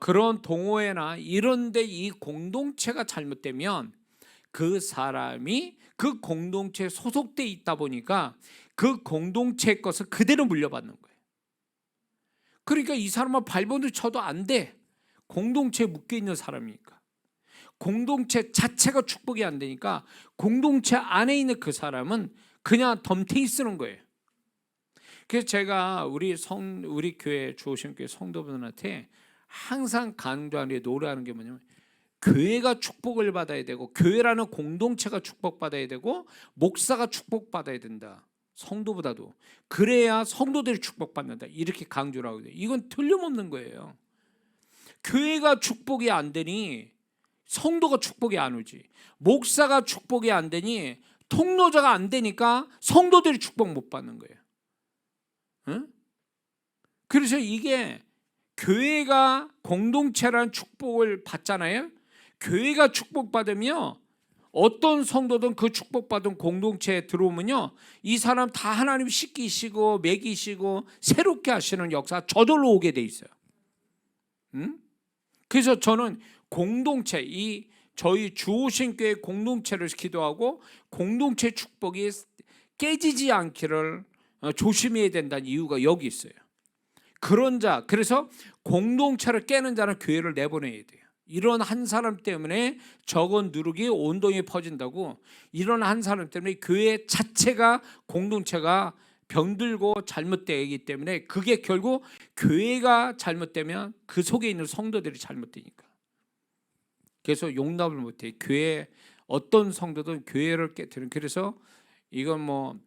그런 동호회나 이런데 이 공동체가 잘못되면 그 사람이 그 공동체에 소속돼 있다 보니까 그 공동체 것을 그대로 물려받는 거예요. 그러니까 이 사람은 발버둥 쳐도 안 돼. 공동체에 묶여 있는 사람이니까. 공동체 자체가 축복이 안 되니까 공동체 안에 있는 그 사람은 그냥 덤탱이 쓰는 거예요. 그래서 제가 우리 교회 주오신 교회 성도분들한테 항상 강조하는 노래하는 게 뭐냐면 교회가 축복을 받아야 되고 교회라는 공동체가 축복받아야 되고 목사가 축복받아야 된다. 성도보다도. 그래야 성도들이 축복받는다. 이렇게 강조를 하거든요. 이건 틀림없는 거예요. 교회가 축복이 안 되니 성도가 축복이 안 오지. 목사가 축복이 안 되니 통로자가 안 되니까 성도들이 축복 못 받는 거예요. 응? 그래서 이게 교회가 공동체라는 축복을 받잖아요. 교회가 축복받으며 어떤 성도든 그 축복받은 공동체에 들어오면요, 이 사람 다 하나님 씻기시고 먹이시고 새롭게 하시는 역사 저절로 오게 돼 있어요. 응? 그래서 저는 공동체, 저희 주오신 교회 공동체를 기도하고 공동체 축복이 깨지지 않기를 조심해야 된다는 이유가 여기 있어요. 그런 자, 그래서 공동체를 깨는 자는 교회를 내보내야 돼요. 이런 한 사람 때문에 적은 누룩이 온 동에 퍼진다고. 이런 한 사람 때문에 교회 자체가 공동체가 병들고 잘못되기 때문에 그게 결국 교회가 잘못되면 그 속에 있는 성도들이 잘못되니까. 그래서 용납을 못해. 교회 어떤 성도든 교회를 깨뜨리는. 그래서 이건 뭐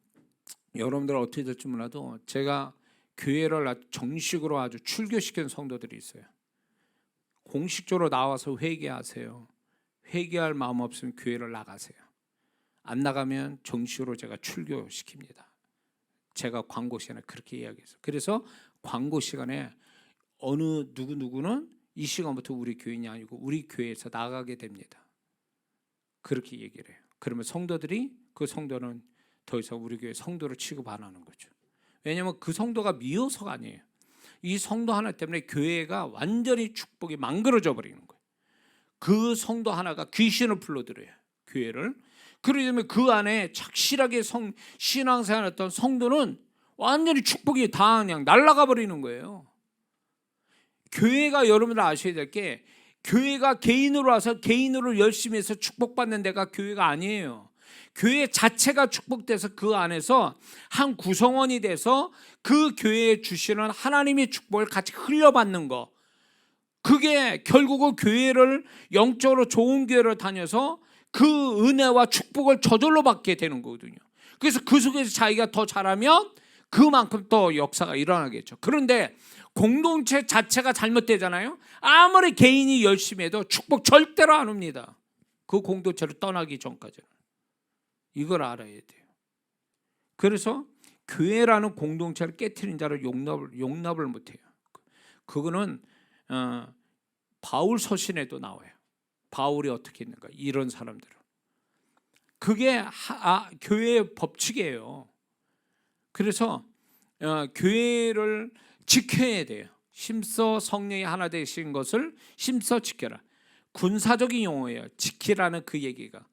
여러분들 어떻게 될지 몰라도 제가 교회를 아주 정식으로 아주 출교시키는 성도들이 있어요. 공식적으로 나와서 회개하세요. 회개할 마음 없으면 교회를 나가세요. 안 나가면 정식으로 제가 출교시킵니다. 제가 광고 시간에 그렇게 이야기했어요. 그래서 광고 시간에 어느 누구는 이 시간부터 우리 교인이 아니고 우리 교회에서 나가게 됩니다. 그렇게 얘기를 해요. 그러면 성도들이 그 성도는 더 이상 우리 교회 성도로 취급 안 하는 거죠. 왜냐하면 그 성도가 미워서가 아니에요. 이 성도 하나 때문에 교회가 완전히 축복이 망가져 버리는 거예요. 그 성도 하나가 귀신을 불러들여요, 교회를. 그러기 때문에 그 안에 착실하게 신앙생활했던 성도는 완전히 축복이 다 그냥 날아가 버리는 거예요. 교회가 여러분들 아셔야 될 게, 교회가 개인으로 와서 개인으로 열심히 해서 축복받는 데가 교회가 아니에요. 교회 자체가 축복돼서 그 안에서 한 구성원이 돼서 그 교회에 주시는 하나님의 축복을 같이 흘려받는 거, 그게 결국은 교회를 영적으로 좋은 교회를 다녀서 그 은혜와 축복을 저절로 받게 되는 거거든요. 그래서 그 속에서 자기가 더 잘하면 그만큼 또 역사가 일어나겠죠. 그런데 공동체 자체가 잘못되잖아요. 아무리 개인이 열심히 해도 축복 절대로 안 옵니다. 그 공동체를 떠나기 전까지는. 이걸 알아야 돼요. 그래서 교회라는 공동체를 깨트린 자를 용납을 못해요. 그거는 바울 서신에도 나와요. 바울이 어떻게 했는가, 이런 사람들은. 그게 교회의 법칙이에요. 그래서 교회를 지켜야 돼요. 힘써 성령이 하나 되신 것을 힘써 지켜라. 군사적인 용어예요. 지키라는 그 얘기가.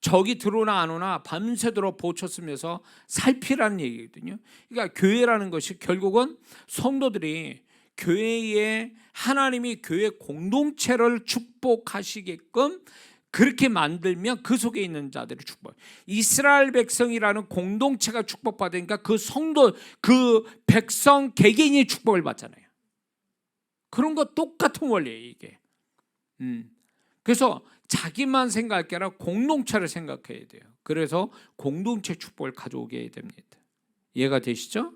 적이 들어오나 안 오나 밤새도록 보초 쓰면서 살피라는 얘기거든요. 그러니까 교회라는 것이 결국은 성도들이 교회에 하나님이 교회 공동체를 축복하시게끔 그렇게 만들면 그 속에 있는 자들이 축복. 이스라엘 백성이라는 공동체가 축복받으니까 그 성도, 그 백성 개개인이 축복을 받잖아요. 그런 거 똑같은 원리예요, 이게. 그래서 자기만 생각할 게 아니라 공동체를 생각해야 돼요. 그래서 공동체 축복을 가져오게 됩니다. 이해가 되시죠?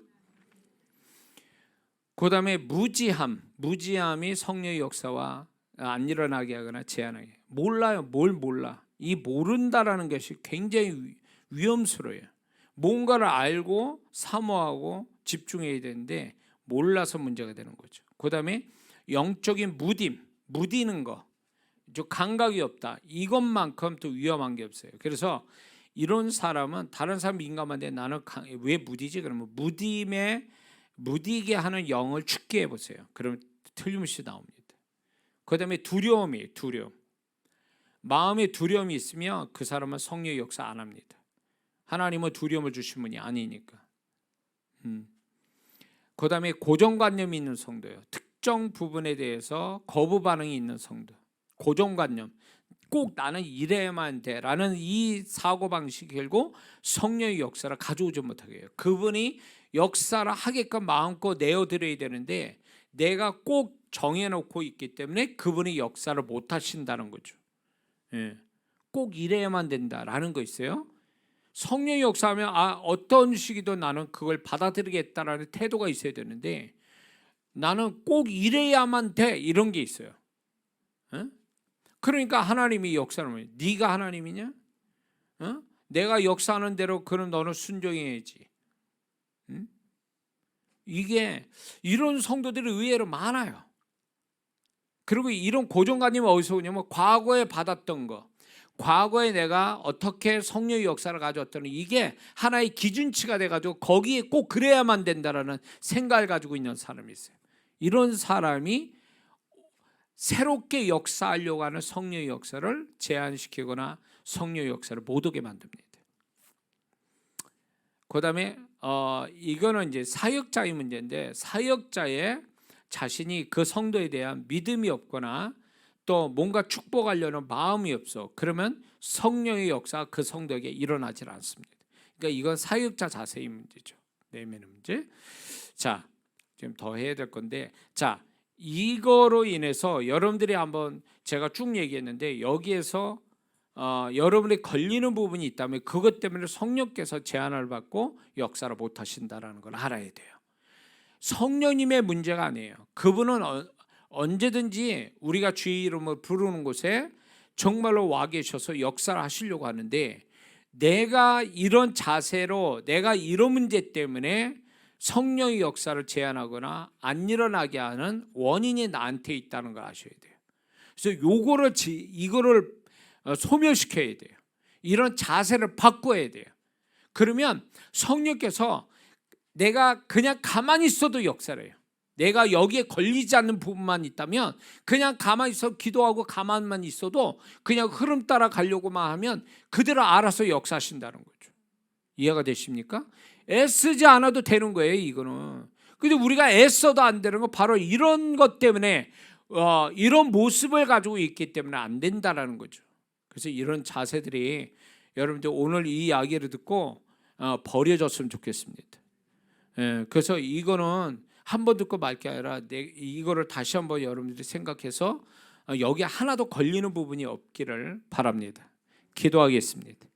그 다음에 무지함이 성령의 역사와 안 일어나게 하거나 제한하게. 몰라요. 뭘 몰라. 이 모른다라는 것이 굉장히 위험스러워요. 뭔가를 알고 사모하고 집중해야 되는데 몰라서 문제가 되는 거죠. 그 다음에 영적인 무디는 거, 감각이 없다. 이것만큼 또 위험한 게 없어요. 그래서 이런 사람은 다른 사람 민감한데 나는 왜 무디지? 그러면 무디게 하는 영을 축기해 보세요. 그러면 틀림없이 나옵니다. 그 다음에 두려움. 마음에 두려움이 있으면 그 사람은 성령의 역사 안 합니다. 하나님은 두려움을 주신 분이 아니니까. 그 다음에 고정관념이 있는 성도예요. 특정 부분에 대해서 거부 반응이 있는 성도. 고정관념, 꼭 나는 이래야만 돼라는 이 사고방식이 결국 성령의 역사를 가져오지 못하게 해요. 그분이 역사를 하게끔 마음껏 내어드려야 되는데 내가 꼭 정해놓고 있기 때문에 그분이 역사를 못 하신다는 거죠. 꼭 이래야만 된다라는 거 있어요. 성령의 역사하면 어떤 시기도 나는 그걸 받아들이겠다라는 태도가 있어야 되는데 나는 꼭 이래야만 돼 이런 게 있어요. 그러니까 하나님이 역사를 하면 네가 하나님이냐? 내가 역사하는 대로 그럼 너는 순종해야지. 이게 이런 성도들이 의외로 많아요. 그리고 이런 고정관념이 어디서 오냐면 과거에 받았던 거, 과거에 내가 어떻게 성령의 역사를 가져왔더니 이게 하나의 기준치가 돼가지고 거기에 꼭 그래야만 된다라는 생각을 가지고 있는 사람이 있어요. 이런 사람이 새롭게 역사하려고 하는 성령의 역사를 제한시키거나 성령의 역사를 못 오게 만듭니다. 그 다음에 이거는 이제 사역자의 문제인데 사역자의 자신이 그 성도에 대한 믿음이 없거나 또 뭔가 축복하려는 마음이 없어. 그러면 성령의 역사가 그 성도에게 일어나질 않습니다. 그러니까 이건 사역자 자세의 문제죠. 내면의 문제. 자, 지금 더 해야 될 건데, 자, 이거로 인해서 여러분들이 한번 제가 쭉 얘기했는데 여기에서 여러분이 걸리는 부분이 있다면 그것 때문에 성령께서 제한을 받고 역사를 못 하신다라는 걸 알아야 돼요. 성령님의 문제가 아니에요. 그분은 언제든지 우리가 주의 이름을 부르는 곳에 정말로 와 계셔서 역사를 하시려고 하는데 내가 이런 자세로 내가 이런 문제 때문에 성령의 역사를 제한하거나 안 일어나게 하는 원인이 나한테 있다는 걸 아셔야 돼요. 그래서 이거를 소멸시켜야 돼요. 이런 자세를 바꿔야 돼요. 그러면 성령께서 내가 그냥 가만히 있어도 역사를 해요. 내가 여기에 걸리지 않는 부분만 있다면 그냥 가만히 있어 기도하고 가만만 있어도 그냥 흐름 따라 가려고만 하면 그대로 알아서 역사하신다는 거죠. 이해가 되십니까? 애쓰지 않아도 되는 거예요, 이거는. 근데 우리가 애써도 안 되는 건 바로 이런 것 때문에 이런 모습을 가지고 있기 때문에 안 된다라는 거죠. 그래서 이런 자세들이 여러분들 오늘 이 이야기를 듣고 버려졌으면 좋겠습니다. 그래서 이거는 한 번 듣고 말 게 아니라 이거를 다시 한번 여러분들이 생각해서 여기 하나도 걸리는 부분이 없기를 바랍니다. 기도하겠습니다.